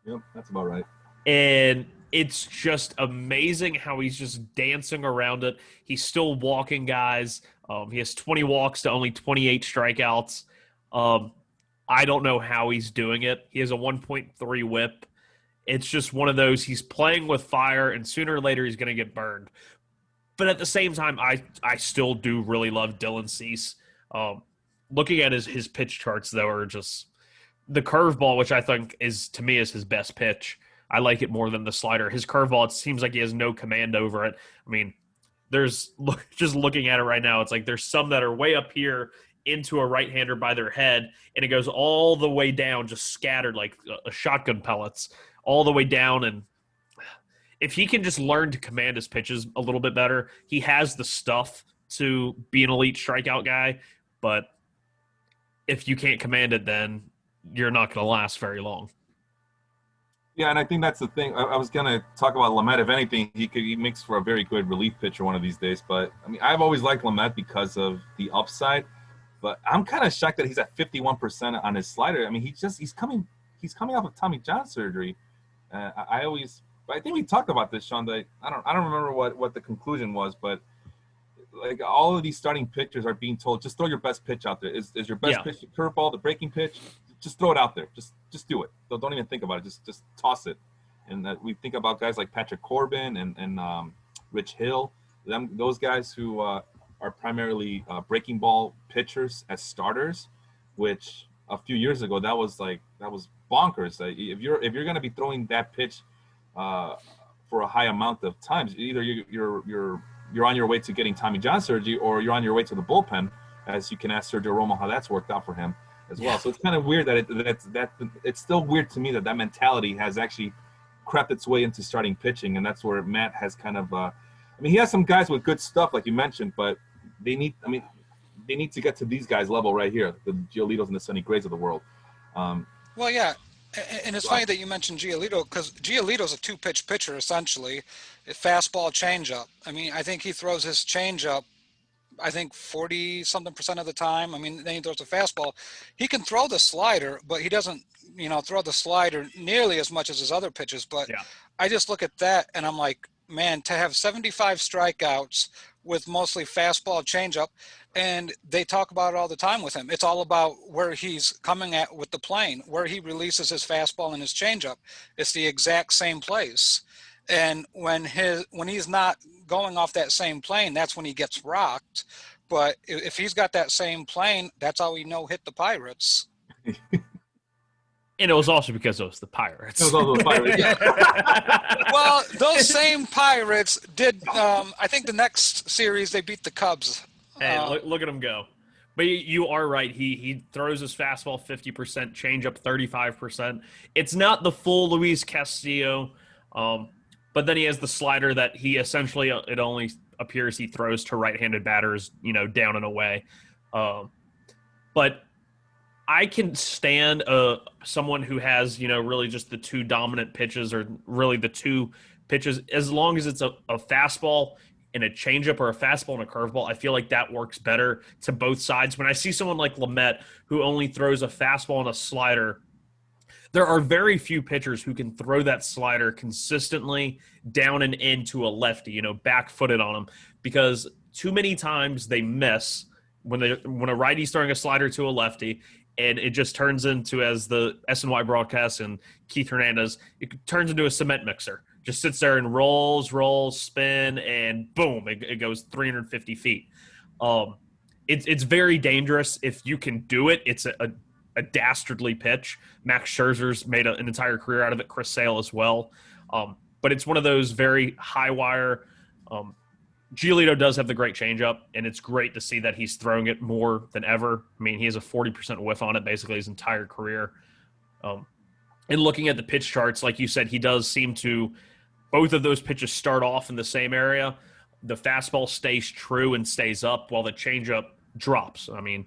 Yep, that's about right. And it's just amazing how he's just dancing around it. He's still walking guys. He has 20 walks to only 28 strikeouts. I don't know how he's doing it. He has a 1.3 whip. It's just one of those, he's playing with fire, and sooner or later he's going to get burned. But at the same time, I still do really love Dylan Cease. Looking at his pitch charts, though, are just the curveball, which I think is his best pitch. I like it more than the slider. His curveball, it seems like he has no command over it. I mean, just looking at it right now, it's like there's some that are way up here into a right-hander by their head, and it goes all the way down, just scattered like shotgun pellets, all the way down. And if he can just learn to command his pitches a little bit better, he has the stuff to be an elite strikeout guy. But if you can't command it, then you're not going to last very long. Yeah, and I think that's the thing. I was going to talk about Lamet. If anything, he makes for a very good relief pitcher one of these days. But, I mean, I've always liked Lamet because of the upside. But I'm kind of shocked that he's at 51% on his slider. I mean, he's coming off of Tommy John surgery. I think we talked about this, Sean. That I don't remember what the conclusion was, but like all of these starting pitchers are being told, just throw your best pitch out there. Is your best pitch the curveball, the breaking pitch? Just throw it out there. Just do it. Don't even think about it. Just toss it. And we think about guys like Patrick Corbin and Rich Hill. Those guys who are primarily breaking ball pitchers as starters, which a few years ago that was bonkers. If you're going to be throwing that pitch for a high amount of times, either you're on your way to getting Tommy John surgery, or you're on your way to the bullpen, as you can ask Sergio Romo how that's worked out for him as well. So it's kind of weird that it's still weird to me that mentality has actually crept its way into starting pitching, and that's where Matt has kind of I mean, he has some guys with good stuff, like you mentioned, but they need to get to these guys' level right here, the Giolitos and the Sonny Grays of the world. Well, yeah, and it's funny that you mentioned Giolito because Giolito's a two-pitch pitcher essentially, a fastball, changeup. I mean, I think he throws his changeup, I think 40-something% of the time. I mean, then he throws a fastball. He can throw the slider, but he doesn't, throw the slider nearly as much as his other pitches. But Yeah. I just look at that and I'm like, man, to have 75 strikeouts with mostly fastball, changeup, and they talk about it all the time with him. It's all about where he's coming at with the plane, where he releases his fastball and his changeup. It's the exact same place. And when he's not going off that same plane, that's when he gets rocked. But if he's got that same plane, that's how we know hit the Pirates. And it was also because it was the Pirates. It was also the Pirates. Well, those same Pirates did. I think the next series they beat the Cubs. Hey, look at him go. But you are right. He throws his fastball 50%, changeup 35%. It's not the full Luis Castillo, but then he has the slider that he essentially, it only appears he throws to right-handed batters, down and away. But I can stand someone who has, really just the two dominant pitches or really the two pitches, as long as it's a fastball and a changeup or a fastball and a curveball. I feel like that works better to both sides. When I see someone like Lamet who only throws a fastball and a slider, there are very few pitchers who can throw that slider consistently down and into a lefty, back-footed on them, because too many times they miss when a righty's throwing a slider to a lefty, and it just turns into, as the SNY broadcast and Keith Hernandez, it turns into a cement mixer. Just sits there and rolls, spin, and boom, it goes 350 feet. It's very dangerous if you can do it. It's a dastardly pitch. Max Scherzer's made an entire career out of it. Chris Sale as well. But it's one of those very high wire. Giolito does have the great changeup, and it's great to see that he's throwing it more than ever. I mean, he has a 40% whiff on it basically his entire career. And looking at the pitch charts, like you said, he does seem to – both of those pitches start off in the same area. The fastball stays true and stays up while the changeup drops. I mean,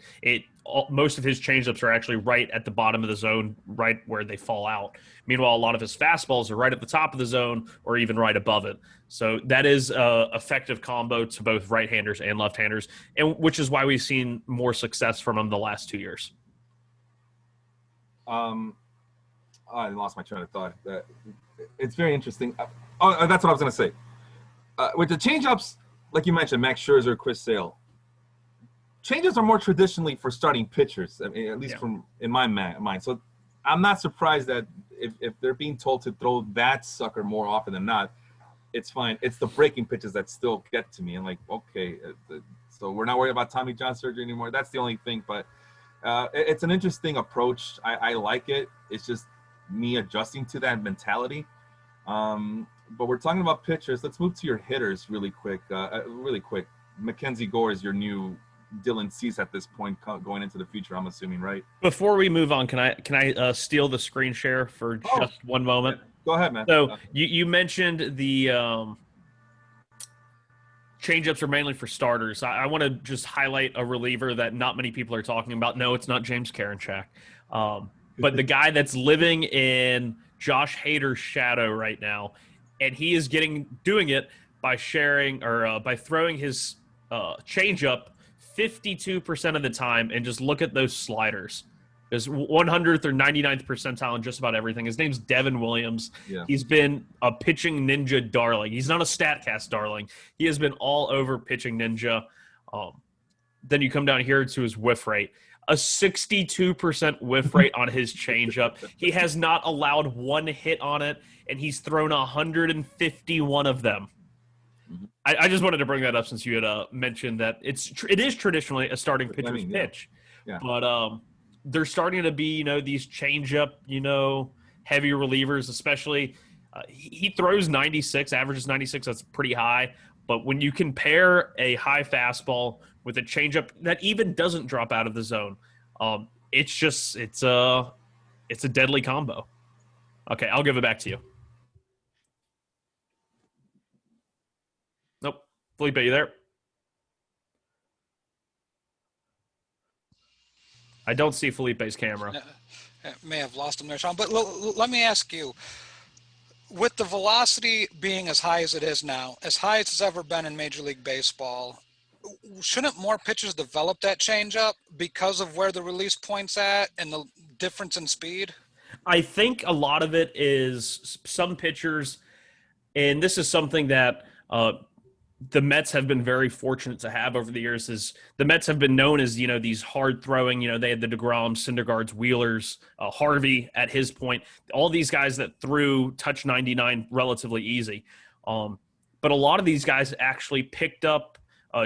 most of his changeups are actually right at the bottom of the zone, right where they fall out. Meanwhile, a lot of his fastballs are right at the top of the zone or even right above it. So that is an effective combo to both right-handers and left-handers, and which is why we've seen more success from him the last 2 years. I lost my train of thought. It's very interesting. That's what I was going to say. With the changeups, like you mentioned, Max Scherzer, Chris Sale, changes are more traditionally for starting pitchers. I mean, at least in my mind. So I'm not surprised that if they're being told to throw that sucker more often than not, it's fine. It's the breaking pitches that still get to me. I'm like, okay, so we're not worried about Tommy John surgery anymore. That's the only thing. But it's an interesting approach. I like it. It's just me adjusting to that mentality. But we're talking about pitchers. Let's move to your hitters really quick. Mackenzie Gore is your new Dylan Cease at this point going into the future, I'm assuming, right? Before we move on, can I steal the screen share for just one moment? Yeah. Go ahead, man. So you mentioned the changeups are mainly for starters. I want to just highlight a reliever that not many people are talking about. No, it's not James Karinchak. But the guy that's living in Josh Hader's shadow right now, and he is doing it by by throwing his changeup 52% of the time, and just look at those sliders. His 100th or 99th percentile in just about everything. His name's Devin Williams. Yeah. He's been a pitching ninja darling. He's not a StatCast darling. He has been all over pitching ninja. Then you come down here to his whiff rate. A 62% whiff rate on his changeup. He has not allowed one hit on it, and he's thrown 151 of them. Mm-hmm. I just wanted to bring that up since you had mentioned that it is traditionally a starting pitcher's pitch. Yeah. But they're starting to be, these changeup, heavy relievers, especially. He throws 96, averages 96. That's pretty high. But when you compare a high fastball with a changeup that even doesn't drop out of the zone, it's a deadly combo. Okay, I'll give it back to you. Nope. Felipe, you there? I don't see Felipe's camera. May have lost him there, Sean. But let me ask you, with the velocity being as high as it is now, as high as it's ever been in Major League Baseball, shouldn't more pitchers develop that changeup because of where the release point's at and the difference in speed? I think a lot of it is some pitchers, and this is something that the Mets have been very fortunate to have over the years. Is the Mets have been known as, these hard throwing, they had the DeGrom, Syndergaards, Wheelers, Harvey at his point, all these guys that threw touch 99 relatively easy. But a lot of these guys actually picked up,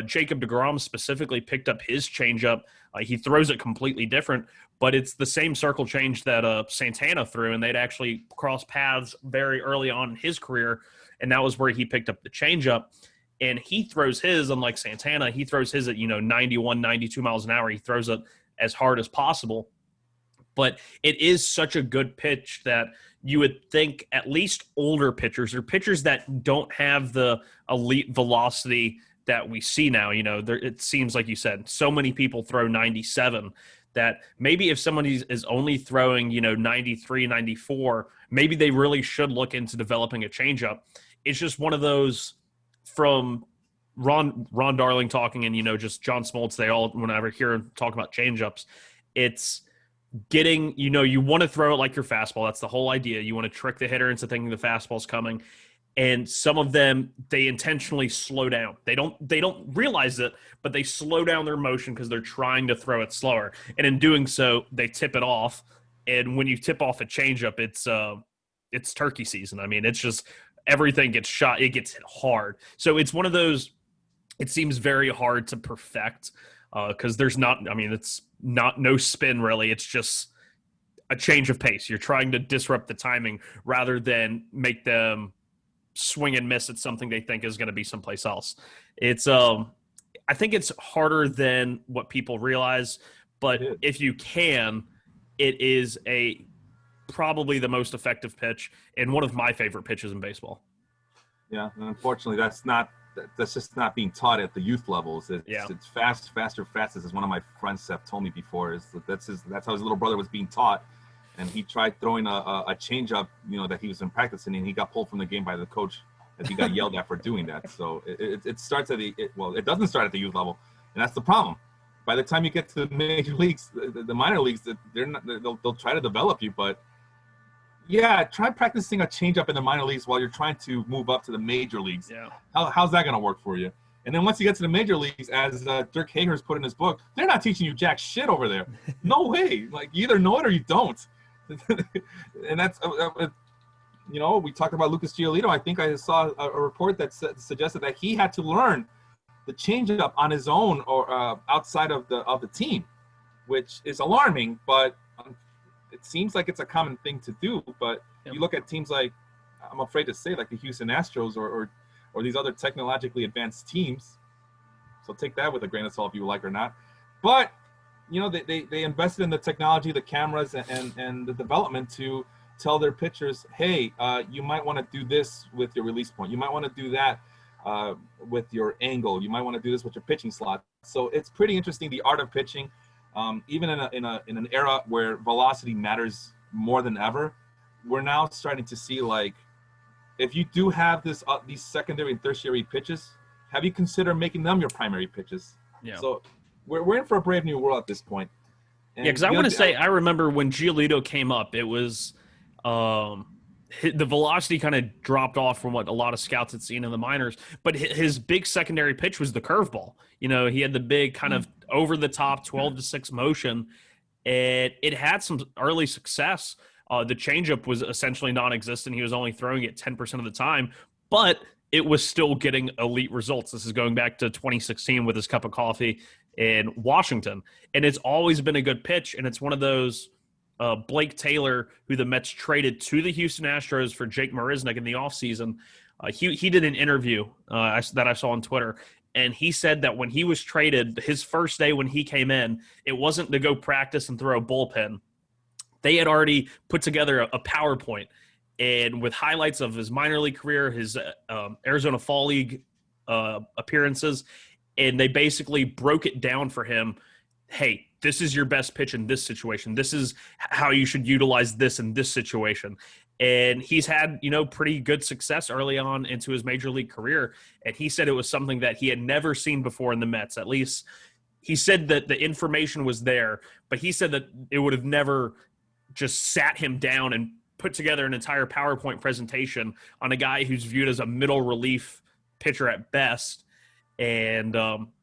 Jacob DeGrom specifically picked up his changeup. He throws it completely different, but it's the same circle change that Santana threw, and they'd actually crossed paths very early on in his career, and that was where he picked up the changeup. And he throws his, unlike Santana, he throws his at, 91, 92 miles an hour. He throws it as hard as possible. But it is such a good pitch that you would think at least older pitchers, or pitchers that don't have the elite velocity that we see now, it seems like you said, so many people throw 97 that maybe if somebody is only throwing, 93, 94, maybe they really should look into developing a changeup. It's just one of those, from Ron Darling talking and, just John Smoltz, they all, whenever I hear him talk about changeups, it's getting, you want to throw it like your fastball. That's the whole idea. You want to trick the hitter into thinking the fastball's coming. And some of them, they intentionally slow down. They don't realize it, but they slow down their motion because they're trying to throw it slower. And in doing so, they tip it off. And when you tip off a changeup, it's turkey season. I mean, it's just everything gets shot. It gets hit hard. So it's one of those, it seems very hard to perfect because there's not, it's not no spin really. It's just a change of pace. You're trying to disrupt the timing rather than make them swing and miss at something they think is going to be someplace else. It's I think it's harder than what people realize, but if you can, it is probably the most effective pitch and one of my favorite pitches in baseball. Yeah, and unfortunately that's just not being taught at the youth levels. It's faster, as one of my friends have told me before. That's how his little brother was being taught. And he tried throwing a changeup, that he was in practicing, and he got pulled from the game by the coach as he got yelled at for doing that. So it starts at it doesn't start at the youth level, and that's the problem. By the time you get to the major leagues, the minor leagues, they'll try to develop you, but try practicing a changeup in the minor leagues while you're trying to move up to the major leagues. Yeah, how's that going to work for you? And then once you get to the major leagues, as Dirk Hager's put in his book, they're not teaching you jack shit over there. No way. Like, you either know it or you don't. And that's we talked about Lucas Giolito. I think I saw a report that suggested that he had to learn the changeup on his own or outside of the team, which is alarming. But it seems like it's a common thing to do. But you look at teams like, I'm afraid to say, like the Houston Astros or these other technologically advanced teams. So take that with a grain of salt if you like or not. But they invested in the technology, the cameras, and the development to tell their pitchers, hey, you might want to do this with your release point. You might want to do that with your angle. You might want to do this with your pitching slot. So it's pretty interesting, the art of pitching, even in an era where velocity matters more than ever. We're now starting to see, like, if you do have these secondary and tertiary pitches, have you considered making them your primary pitches? Yeah. So we're in for a brave new world at this point. And because I want to say, I remember when Giolito came up, it was the velocity kind of dropped off from what a lot of scouts had seen in the minors. But his big secondary pitch was the curveball. He had the big kind of over-the-top 12-6 motion. It had some early success. The changeup was essentially non-existent. He was only throwing it 10% of the time, but it was still getting elite results. This is going back to 2016 with his cup of coffee in Washington. And it's always been a good pitch, and it's one of those Blake Taylor, who the Mets traded to the Houston Astros for Jake Marisnick in the offseason. He did an interview that I saw on Twitter, and he said that when he was traded, his first day when he came in, it wasn't to go practice and throw a bullpen. They had already put together a PowerPoint, and with highlights of his minor league career, his Arizona Fall League appearances, and they basically broke it down for him. Hey, this is your best pitch in this situation. This is how you should utilize this in this situation. And he's had, pretty good success early on into his major league career. And he said it was something that he had never seen before in the Mets. At least he said that the information was there, but he said that it would have never just sat him down and put together an entire PowerPoint presentation on a guy who's viewed as a middle relief pitcher at best. And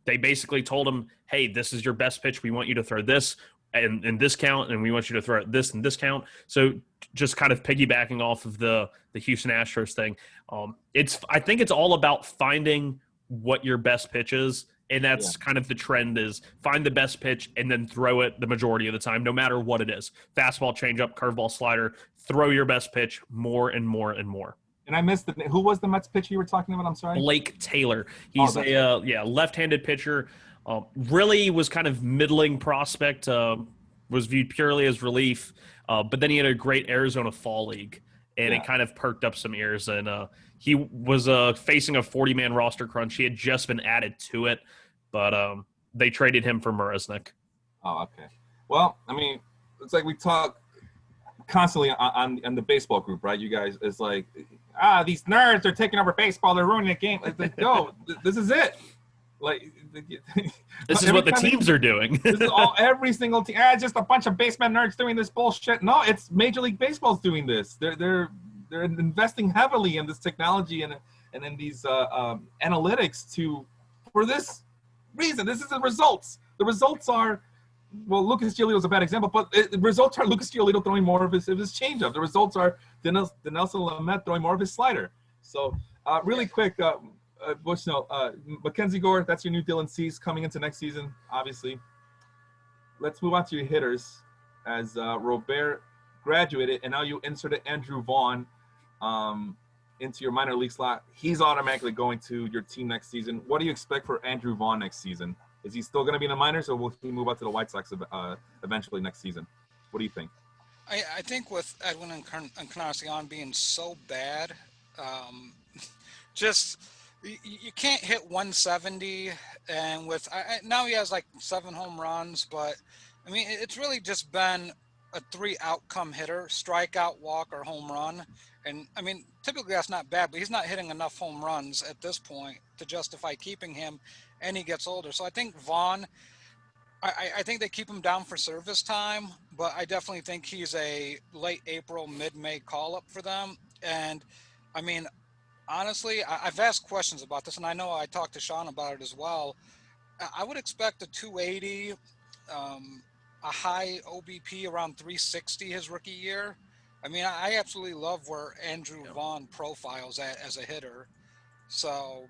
they basically told him, hey, this is your best pitch. We want you to throw this and this count, and we want you to throw it this and this count. So just kind of piggybacking off of the Houston Astros thing, I think it's all about finding what your best pitch is, and that's kind of the trend is find the best pitch and then throw it the majority of the time, no matter what it is. Fastball, changeup, curveball, slider, throw your best pitch more and more and more. And I missed who was the Mets pitcher you were talking about? I'm sorry. Blake Taylor. He's left-handed pitcher. Really was kind of middling prospect. Was viewed purely as relief, but then he had a great Arizona Fall League, and it kind of perked up some ears. And he was facing a 40-man roster crunch. He had just been added to it, but they traded him for Marisnik. Oh, okay. Well, I mean, it's like we talk constantly on the baseball group, right? You guys, it's like, these nerds are taking over baseball. They're ruining the game. It's like, no, this is it. Like, this is what the teams are doing. This is every single team. It's just a bunch of basement nerds doing this bullshit. No, it's Major League Baseball's doing this. They're investing heavily in this technology and in these analytics for this reason. This is the results. The results are, well, Lucas Giolito's a bad example, but the results are Lucas Giolito throwing more of his changeup. The results are Dinelson Lamet throwing more of his slider. So really quick. Bushnell, Mackenzie Gore, that's your new Dylan Cease coming into next season, obviously. Let's move on to your hitters as Robert graduated, and now you inserted Andrew Vaughn into your minor league slot. He's automatically going to your team next season. What do you expect for Andrew Vaughn next season? Is he still going to be in the minors, or will he move out to the White Sox eventually next season? What do you think? I think with Edwin Encarnacion being so bad, you can't hit 170, and now he has like 7 home runs, but I mean, it's really just been a 3 outcome hitter: strikeout, walk, or home run. And I mean, typically that's not bad, but he's not hitting enough home runs at this point to justify keeping him, and he gets older. So I think Vaughn, I think they keep him down for service time, but I definitely think he's a late April, mid-May call-up for them. And I mean, honestly, I've asked questions about this, and I know I talked to Sean about it as well. I would expect a 280, a high OBP around 360 his rookie year. I mean, I absolutely love where Andrew Vaughn profiles as a hitter. So,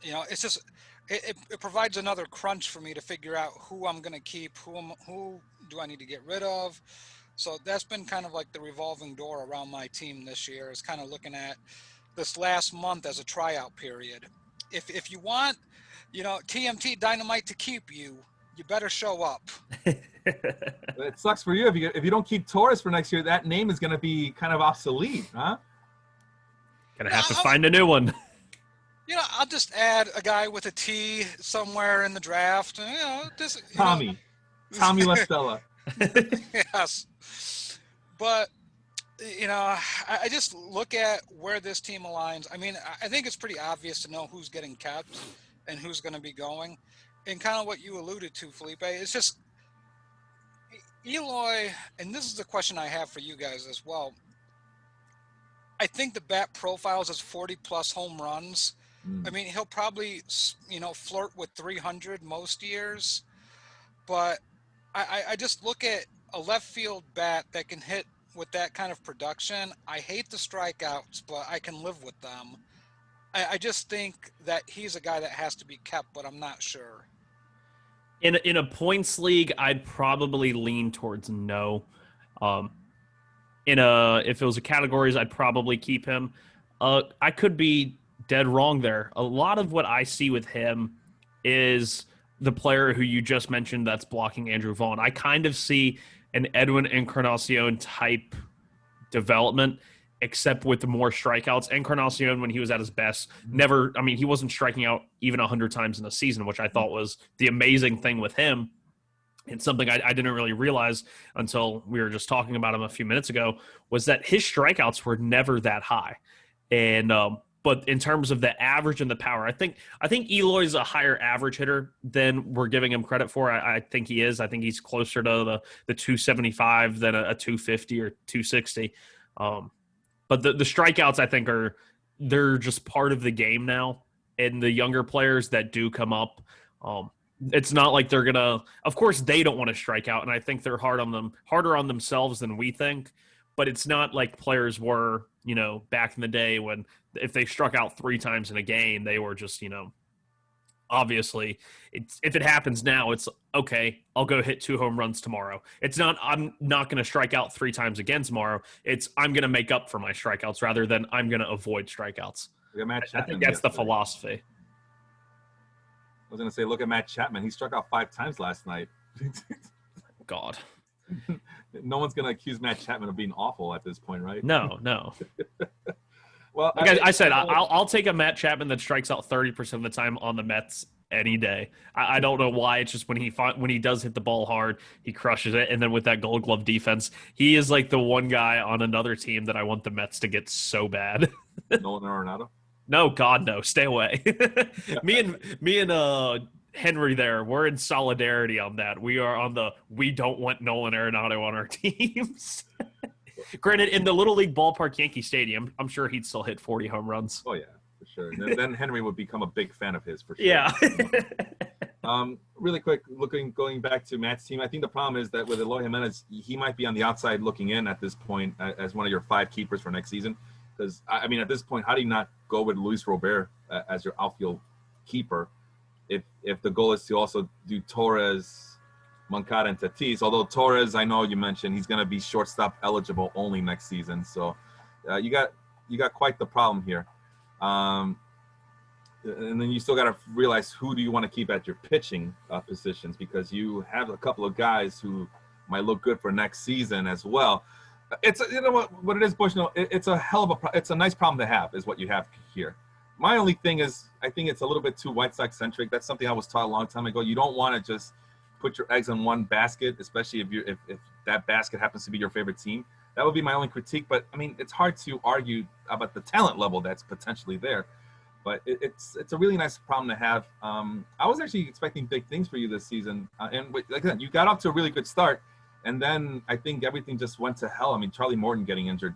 it's just it provides another crunch for me to figure out who I'm going to keep, who do I need to get rid of. So that's been kind of like the revolving door around my team this year, is kind of looking at this last month as a tryout period. If you want, TMT Dynamite to keep you, you better show up. It sucks for you if you don't keep Torres for next year. That name is going to be kind of obsolete, huh? Gonna have to find a new one. I'll just add a guy with a T somewhere in the draft. Tommy La Stella. Yes, but I just look at where this team aligns. I mean, I think it's pretty obvious to know who's getting kept and who's going to be going. And kind of what you alluded to, Felipe, it's just Eloy, and this is the question I have for you guys as well. I think the bat profiles as 40-plus home runs. I mean, he'll probably, flirt with 300 most years. But I just look at a left field bat that can hit with that kind of production. I hate the strikeouts, but I can live with them. I just think that he's a guy that has to be kept, but I'm not sure. In a points league, I'd probably lean towards no. If it was a categories, I'd probably keep him. I could be dead wrong there. A lot of what I see with him is the player who you just mentioned that's blocking Andrew Vaughn. I kind of see an Edwin Encarnacion type development. except with the more strikeouts. Encarnacion, when he was at his best, never. I mean, he wasn't striking out even 100 times in a season, which I thought was the amazing thing with him. And something I didn't really realize until we were just talking about him a few minutes ago was that his strikeouts were never that high. And but in terms of the average and the power, I think Eloy's a higher average hitter than we're giving him credit for. I think he is. I think he's closer to the 275 than a 250 or 260. But the strikeouts, I think, they're just part of the game now. And the younger players that do come up, it's not like they're gonna. Of course, they don't want to strike out, and I think they're harder on themselves than we think. But it's not like players were, back in the day when if they struck out 3 times in a game, they were just, obviously, if it happens now, it's okay. I'll go hit 2 home runs tomorrow. It's not. I'm not going to strike out 3 times again tomorrow. It's I'm going to make up for my strikeouts rather than I'm going to avoid strikeouts. I think that's the philosophy. I was going to say, look at Matt Chapman. He struck out 5 times last night. God. No one's going to accuse Matt Chapman of being awful at this point, right? No. Well, like I said, I'll take a Matt Chapman that strikes out 30% of the time on the Mets any day. I don't know why. It's just when he does hit the ball hard, he crushes it. And then with that Gold Glove defense, he is like the one guy on another team that I want the Mets to get so bad. Nolan Arenado? No, God, no. Stay away. Me and Henry there, we're in solidarity on that. We are on we don't want Nolan Arenado on our teams. Granted, in the Little League ballpark, Yankee Stadium, I'm sure he'd still hit 40 home runs. Oh, yeah, for sure. Then Henry would become a big fan of his, for sure. Yeah. Really quick, going back to Matt's team, I think the problem is that with Eloy Jimenez, he might be on the outside looking in at this point as one of your 5 keepers for next season. Because, I mean, at this point, how do you not go with Luis Robert as your outfield keeper if the goal is to also do Torres, Moncada, and Tatis? Although Torres, I know you mentioned, he's going to be shortstop eligible only next season. So you got quite the problem here. And then you still got to realize who do you want to keep at your pitching positions, because you have a couple of guys who might look good for next season as well. It's what it is, Bushnell. It's a hell of it's a nice problem to have, is what you have here. My only thing is, I think it's a little bit too White Sox centric. That's something I was taught a long time ago. You don't want to just put your eggs in one basket, especially if that basket happens to be your favorite team. That would be my only critique. But I mean, it's hard to argue about the talent level that's potentially there. But it's a really nice problem to have. I was actually expecting big things for you this season, and like I said, you got off to a really good start. And then I think everything just went to hell. I mean, Charlie Morton getting injured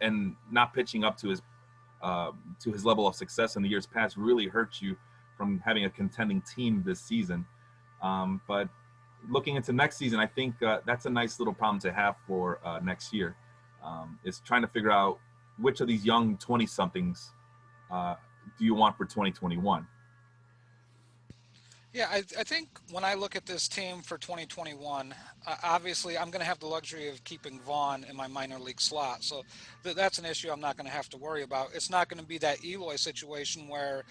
and not pitching up to his level of success in the years past really hurt you from having a contending team this season. But looking into next season, I think that's a nice little problem to have for next year. Is trying to figure out which of these young 20-somethings do you want for 2021. Yeah, I think when I look at this team for 2021, obviously I'm going to have the luxury of keeping Vaughn in my minor league slot. So that's an issue I'm not going to have to worry about. It's not going to be that Eloy situation where,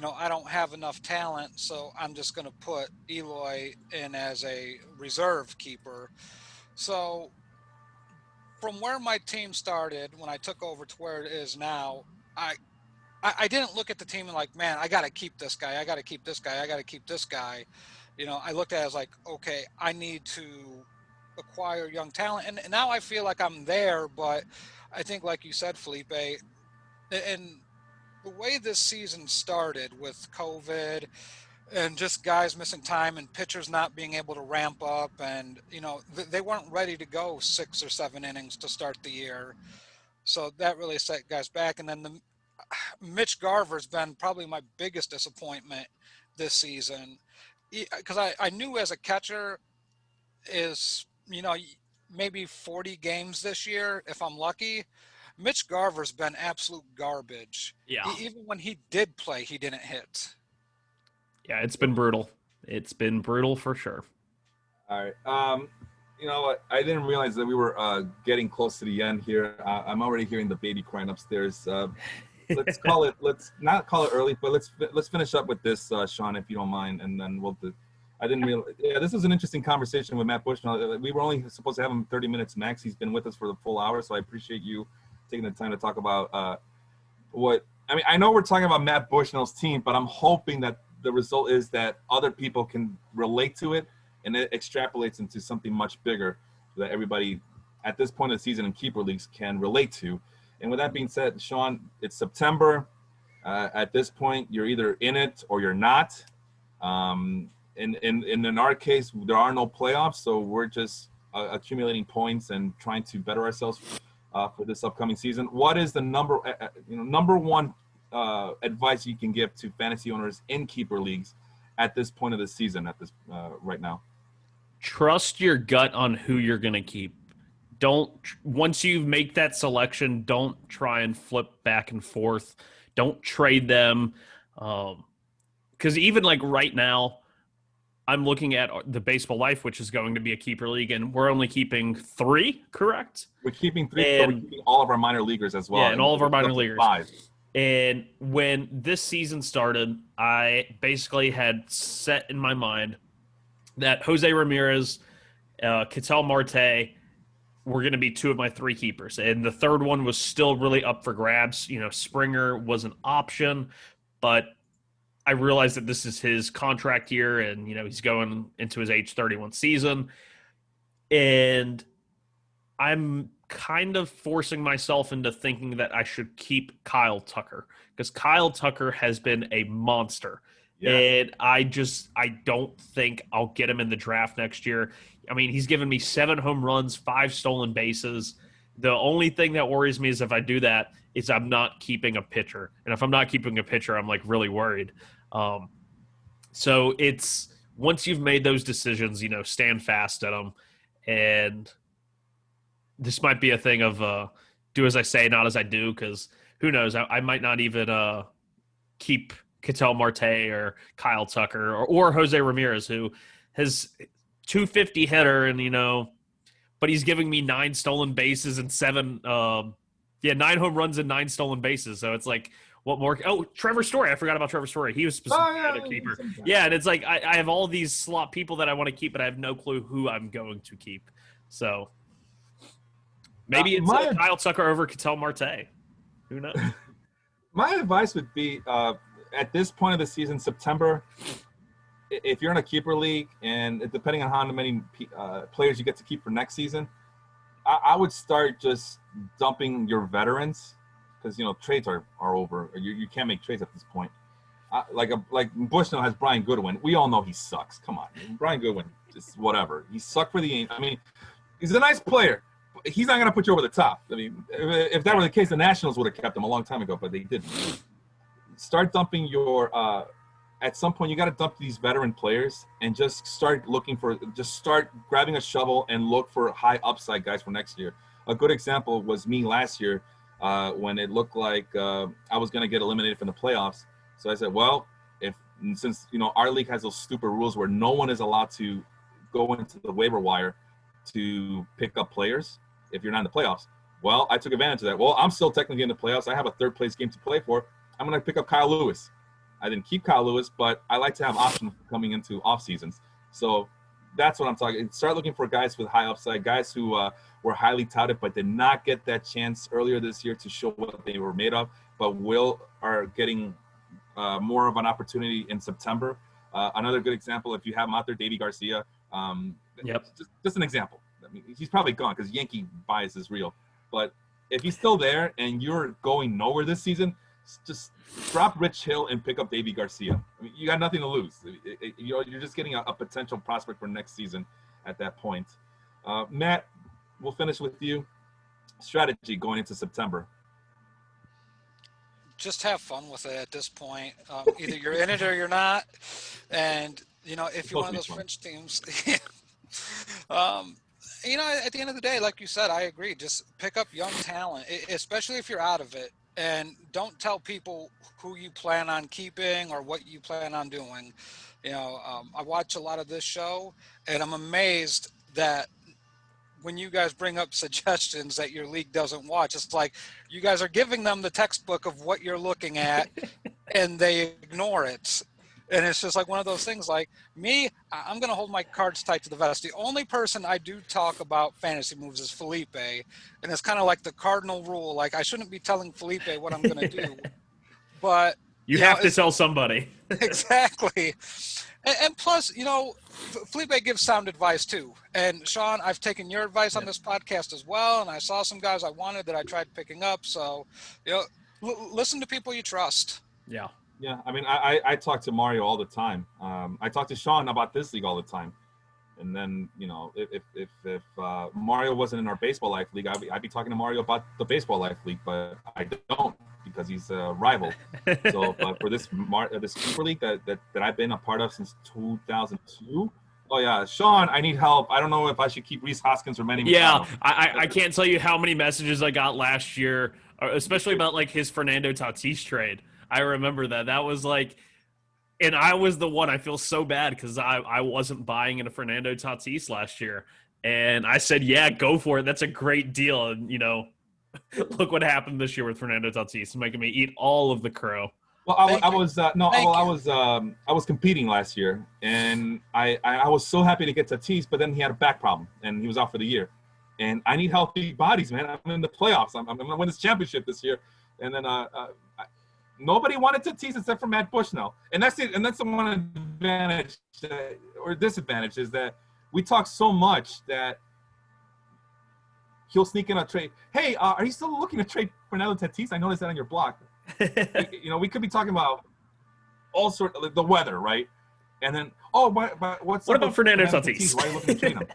I don't have enough talent, so I'm just going to put Eloy in as a reserve keeper. So from where my team started when I took over to where it is now, I didn't look at the team and like, man, I got to keep this guy. I got to keep this guy. I got to keep this guy. I looked at it as like, okay, I need to acquire young talent. And now I feel like I'm there, but I think like you said, Felipe, and the way this season started with COVID and just guys missing time and pitchers not being able to ramp up and, they weren't ready to go 6 or 7 innings to start the year. So that really set guys back. And then Mitch Garver's been probably my biggest disappointment this season, because I knew as a catcher is, maybe 40 games this year if I'm lucky. Mitch Garver's been absolute garbage. Yeah. Even when he did play, he didn't hit. Yeah, it's been brutal. It's been brutal for sure. All right. You know what? I didn't realize that we were getting close to the end here. I'm already hearing the baby crying upstairs. Let's not call it early, but let's finish up with this, Sean, if you don't mind, and then we'll do. I didn't realize. Yeah, this was an interesting conversation with Matt Bushnell. We were only supposed to have him 30 minutes max. He's been with us for the full hour, so I appreciate you taking the time to talk about I know we're talking about Matt Bushnell's team, but I'm hoping that the result is that other people can relate to it and it extrapolates into something much bigger that everybody at this point of the season in keeper leagues can relate to. And with that being said, Sean, it's September. At this point, you're either in it or you're not. In our case, there are no playoffs, so we're just accumulating points and trying to better ourselves for this upcoming season. What is the number one advice you can give to fantasy owners in keeper leagues at this point of the season? At this right now, trust your gut on who you're going to keep. Once you make that selection, don't try and flip back and forth. Don't trade them. Because even like right now, I'm looking at the Baseball Life, which is going to be a keeper league, and we're only keeping 3, correct? We're keeping 3, but we're keeping all of our minor leaguers as well. Yeah, and all of our minor leaguers. 5. And when this season started, I basically had set in my mind that Jose Ramirez, Ketel Marte were going to be 2 of my 3 keepers. And the third one was still really up for grabs. Springer was an option, but I realized that this is his contract year and, he's going into his age 31 season. And I'm kind of forcing myself into thinking that I should keep Kyle Tucker because Kyle Tucker has been a monster. Yeah. And I don't think I'll get him in the draft next year. I mean, he's given me 7 home runs, 5 stolen bases. The only thing that worries me is if I do that is I'm not keeping a pitcher. And if I'm not keeping a pitcher, I'm like really worried. So it's once you've made those decisions, stand fast at them. And this might be a thing of do as I say, not as I do, because who knows? I might not even keep Ketel Marte or Kyle Tucker or Jose Ramirez, who has 250 hitter and, but he's giving me 9 stolen bases and 9 home runs and 9 stolen bases. So it's like, what more? Oh, Trevor Story. I forgot about Trevor Story. He was specifically another keeper. Yeah, and it's like I have all these slot people that I want to keep, but I have no clue who I'm going to keep. So maybe it's Kyle Tucker over Ketel Marte. Who knows? My advice would be at this point of the season, September, if you're in a keeper league and depending on how many players you get to keep for next season, I would start just dumping your veterans. Because trades are over. You can't make trades at this point. Like Bushnell has Brian Goodwin. We all know he sucks. Come on, Brian Goodwin, just whatever. He sucked for the Yankees. I mean, he's a nice player. But he's not gonna put you over the top. I mean, if that were the case, the Nationals would have kept him a long time ago, but they didn't. Start dumping your. At some point, you got to dump these veteran players and just start grabbing a shovel and look for high upside guys for next year. A good example was me last year. When it looked like I was going to get eliminated from the playoffs. So I said, well, since our league has those stupid rules where no one is allowed to go into the waiver wire to pick up players if you're not in the playoffs. Well, I took advantage of that. Well, I'm still technically in the playoffs. I have a 3rd place game to play for. I'm going to pick up Kyle Lewis. I didn't keep Kyle Lewis, but I like to have options coming into off seasons. So that's what I'm talking. Start looking for guys with high upside, guys who were highly touted but did not get that chance earlier this year to show what they were made of, but are getting more of an opportunity in September. Another good example, if you have him out there, Davy Garcia. Just an example. I mean, he's probably gone because Yankee bias is real. But if he's still there and you're going nowhere this season, just drop Rich Hill and pick up Davy Garcia. I mean, you got nothing to lose. You're just getting a potential prospect for next season at that point. Matt, we'll finish with you. Strategy going into September. Just have fun with it at this point. Either you're in it or you're not. And, if you're one of those French teams, at the end of the day, like you said, I agree. Just pick up young talent, especially if you're out of it. And don't tell people who you plan on keeping or what you plan on doing. I watch a lot of this show, and I'm amazed that when you guys bring up suggestions that your league doesn't watch, it's like you guys are giving them the textbook of what you're looking at, and they ignore it. And it's just like one of those things like me, I'm going to hold my cards tight to the vest. The only person I do talk about fantasy moves is Felipe. And it's kind of like the cardinal rule. Like I shouldn't be telling Felipe what I'm going to do, but You have to tell somebody. exactly. And plus, Felipe gives sound advice too. And Sean, I've taken your advice on this podcast as well. And I saw some guys I wanted that I tried picking up. So, listen to people you trust. Yeah. Yeah. I mean, I talk to Mario all the time. I talk to Sean about this league all the time. And then, if Mario wasn't in our baseball life league, I'd be talking to Mario about the baseball life league, but I don't because he's a rival. So, but for this Super League that I've been a part of since 2002. Oh yeah, Sean, I need help. I don't know if I should keep Reese Hoskins or Manny Machado. Yeah, I can't tell you how many messages I got last year, especially about like his Fernando Tatis trade. I remember that was like, and I was the one. I feel so bad because I wasn't buying into Fernando Tatis last year, and I said, yeah, go for it. That's a great deal, and look what happened this year with Fernando Tatis, making me eat all of the crow. Well, I was competing last year, and I was so happy to get Tatis, but then he had a back problem, and he was out for the year. And I need healthy bodies, man. I'm in the playoffs. I'm going to win this championship this year. And then nobody wanted Tatis except for Matt Bushnell. And that's it. And that's the one advantage or disadvantage is that we talk so much that he'll sneak in a trade. Hey, are you still looking to trade Fernando Tatis? I noticed that on your blog. We could be talking about all sorts of the weather, right? And then, what about Fernando Tatis? Why are you looking to trade him?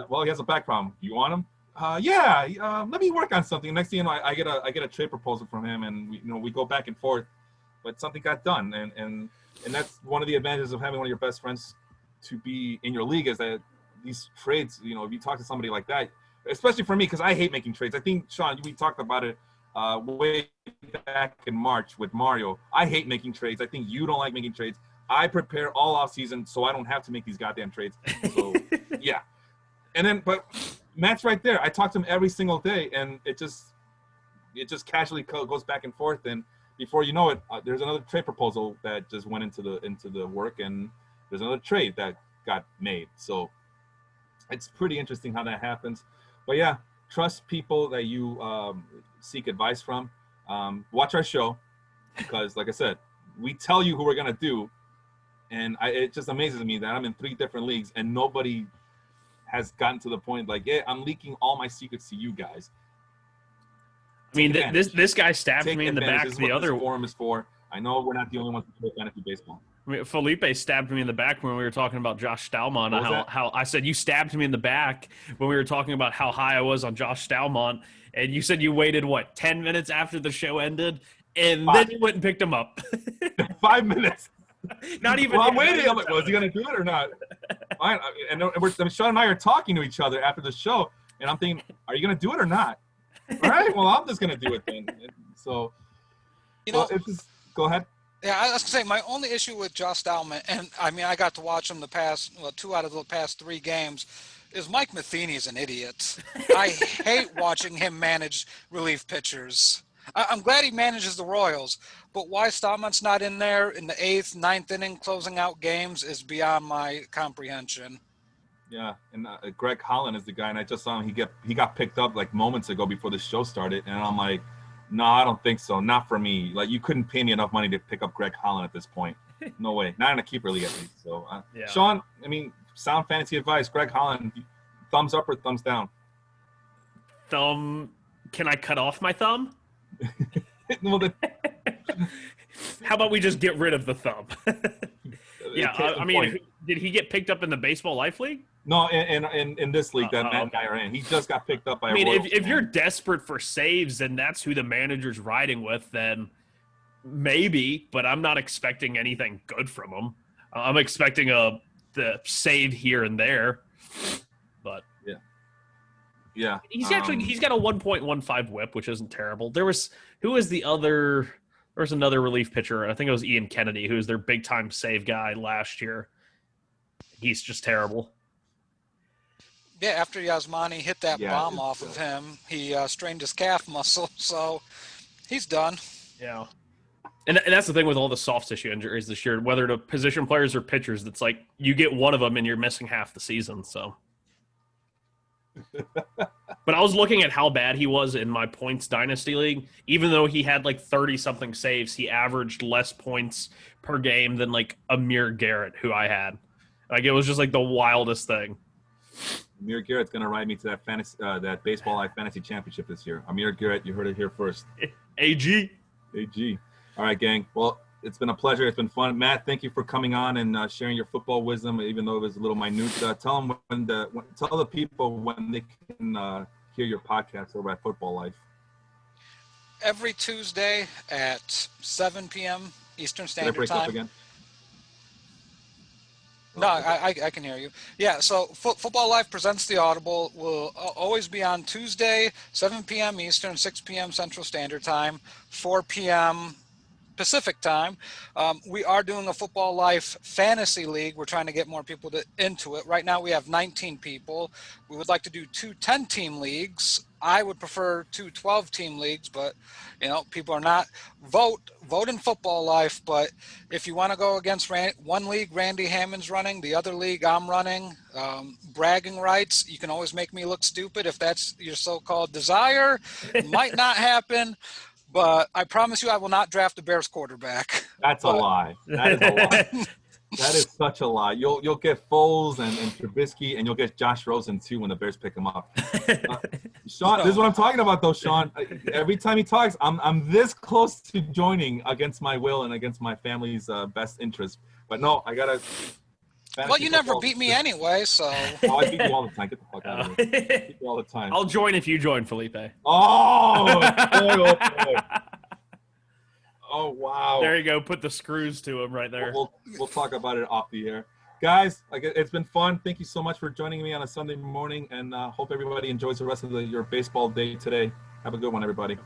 Well, he has a back problem. You want him? Yeah. Let me work on something. Next thing you know, I get a trade proposal from him, and we go back and forth. But something got done, and that's one of the advantages of having one of your best friends to be in your league is that these trades. If you talk to somebody like that, especially for me, because I hate making trades. I think Sean, we talked about it way back in March with Mario. I hate making trades. I think you don't like making trades. I prepare all off season so I don't have to make these goddamn trades. So yeah. And then, but Matt's right there. I talk to him every single day, and it just casually goes back and forth. And before you know it, there's another trade proposal that just went into the work, and there's another trade that got made. So it's pretty interesting how that happens. But yeah, trust people that you seek advice from. Watch our show because, like I said, we tell you who we're gonna do, and it just amazes me that I'm in 3 different leagues and nobody has gotten to the point like, yeah, I'm leaking all my secrets to you guys. I mean, this guy stabbed me in the back. This is what this forum is for. I know we're not the only ones who play fantasy baseball. I mean, Felipe stabbed me in the back when we were talking about Josh Stalmont. How I said you stabbed me in the back when we were talking about how high I was on Josh Stalmont, and you said you waited 10 minutes after the show ended, and then you went and picked him up. 5 minutes. Not even. Well, I'm waiting. I'm like, was he gonna do it or not? Sean and I are talking to each other after the show, and I'm thinking, are you gonna do it or not? All right. Well, I'm just gonna do it then. So, go ahead. Yeah, I was gonna say my only issue with Josh Stalman, and I mean I got to watch him 2 out of the past 3 games, is Mike Matheny is an idiot. I hate watching him manage relief pitchers. I'm glad he manages the Royals, but why Stalman's not in there in the 8th, 9th inning closing out games is beyond my comprehension. Yeah, and Greg Holland is the guy, and I just saw him. He got picked up like moments ago before the show started, and I'm like, no, I don't think so. Not for me. Like, you couldn't pay me enough money to pick up Greg Holland at this point. No way. Not in a keeper league at least. So, yeah. Sean, I mean, sound fantasy advice. Greg Holland, thumbs up or thumbs down? Thumb. Can I cut off my thumb? How about we just get rid of the thumb? Yeah, I mean, did he get picked up in the Baseball Life League? No, in this league that Matt and I are in. He just got picked up by if you're desperate for saves and that's who the manager's riding with, then maybe, but I'm not expecting anything good from him. I'm expecting the save here and there, but yeah. He's got a 1.15 whip, which isn't terrible. There was another relief pitcher. I think it was Ian Kennedy, who was their big time save guy last year. He's just terrible. Yeah, after Yasmani hit that bomb off of him, he strained his calf muscle, so he's done. Yeah. And that's the thing with all the soft tissue injuries this year, whether to position players or pitchers, it's like you get one of them and you're missing half the season. So, but I was looking at how bad he was in my points Dynasty League. Even though he had like 30-something saves, he averaged less points per game than like Amir Garrett, who I had. Like, it was just like the wildest thing. Amir Garrett's going to ride me to that that Baseball Live Fantasy Championship this year. Amir Garrett, you heard it here first. AG. All right, gang. Well, it's been a pleasure. It's been fun. Matt, thank you for coming on and sharing your football wisdom, even though it was a little minute. Tell the people when they can hear your podcast over at Football Life. Every Tuesday at 7 p.m. Eastern Standard Did I break Time. up again? No, I can hear you. Yeah, so Football Life presents the Audible. Will always be on Tuesday, 7 p.m. Eastern, 6 p.m. Central Standard Time, 4 p.m. Pacific Time. We are doing a Football Life Fantasy League. We're trying to get more people into it. Right now we have 19 people. We would like to do 2 10-team leagues. I would prefer 2 12-team leagues, but people are not vote in Football Life. But if you want to go against one league, Randy Hammond's running, the other league I'm running, bragging rights, you can always make me look stupid if that's your so-called desire. It might not happen, but I promise you I will not draft the Bears quarterback. That's a lie. That is a lie. That is such a lie. You'll get Foles and Trubisky, and you'll get Josh Rosen too when the Bears pick him up. Sean, this is what I'm talking about, though, Sean. Every time he talks, I'm this close to joining against my will and against my family's best interest. But no, I gotta. Well, you never beat me anyway, so. Oh, I beat you all the time. Get the fuck out of here. I beat you all the time. I'll join if you join, Felipe. Oh, boy. Oh, wow. There you go. Put the screws to him right there. We'll talk about it off the air. Guys, it's been fun. Thank you so much for joining me on a Sunday morning, and hope everybody enjoys the rest of your baseball day today. Have a good one, everybody.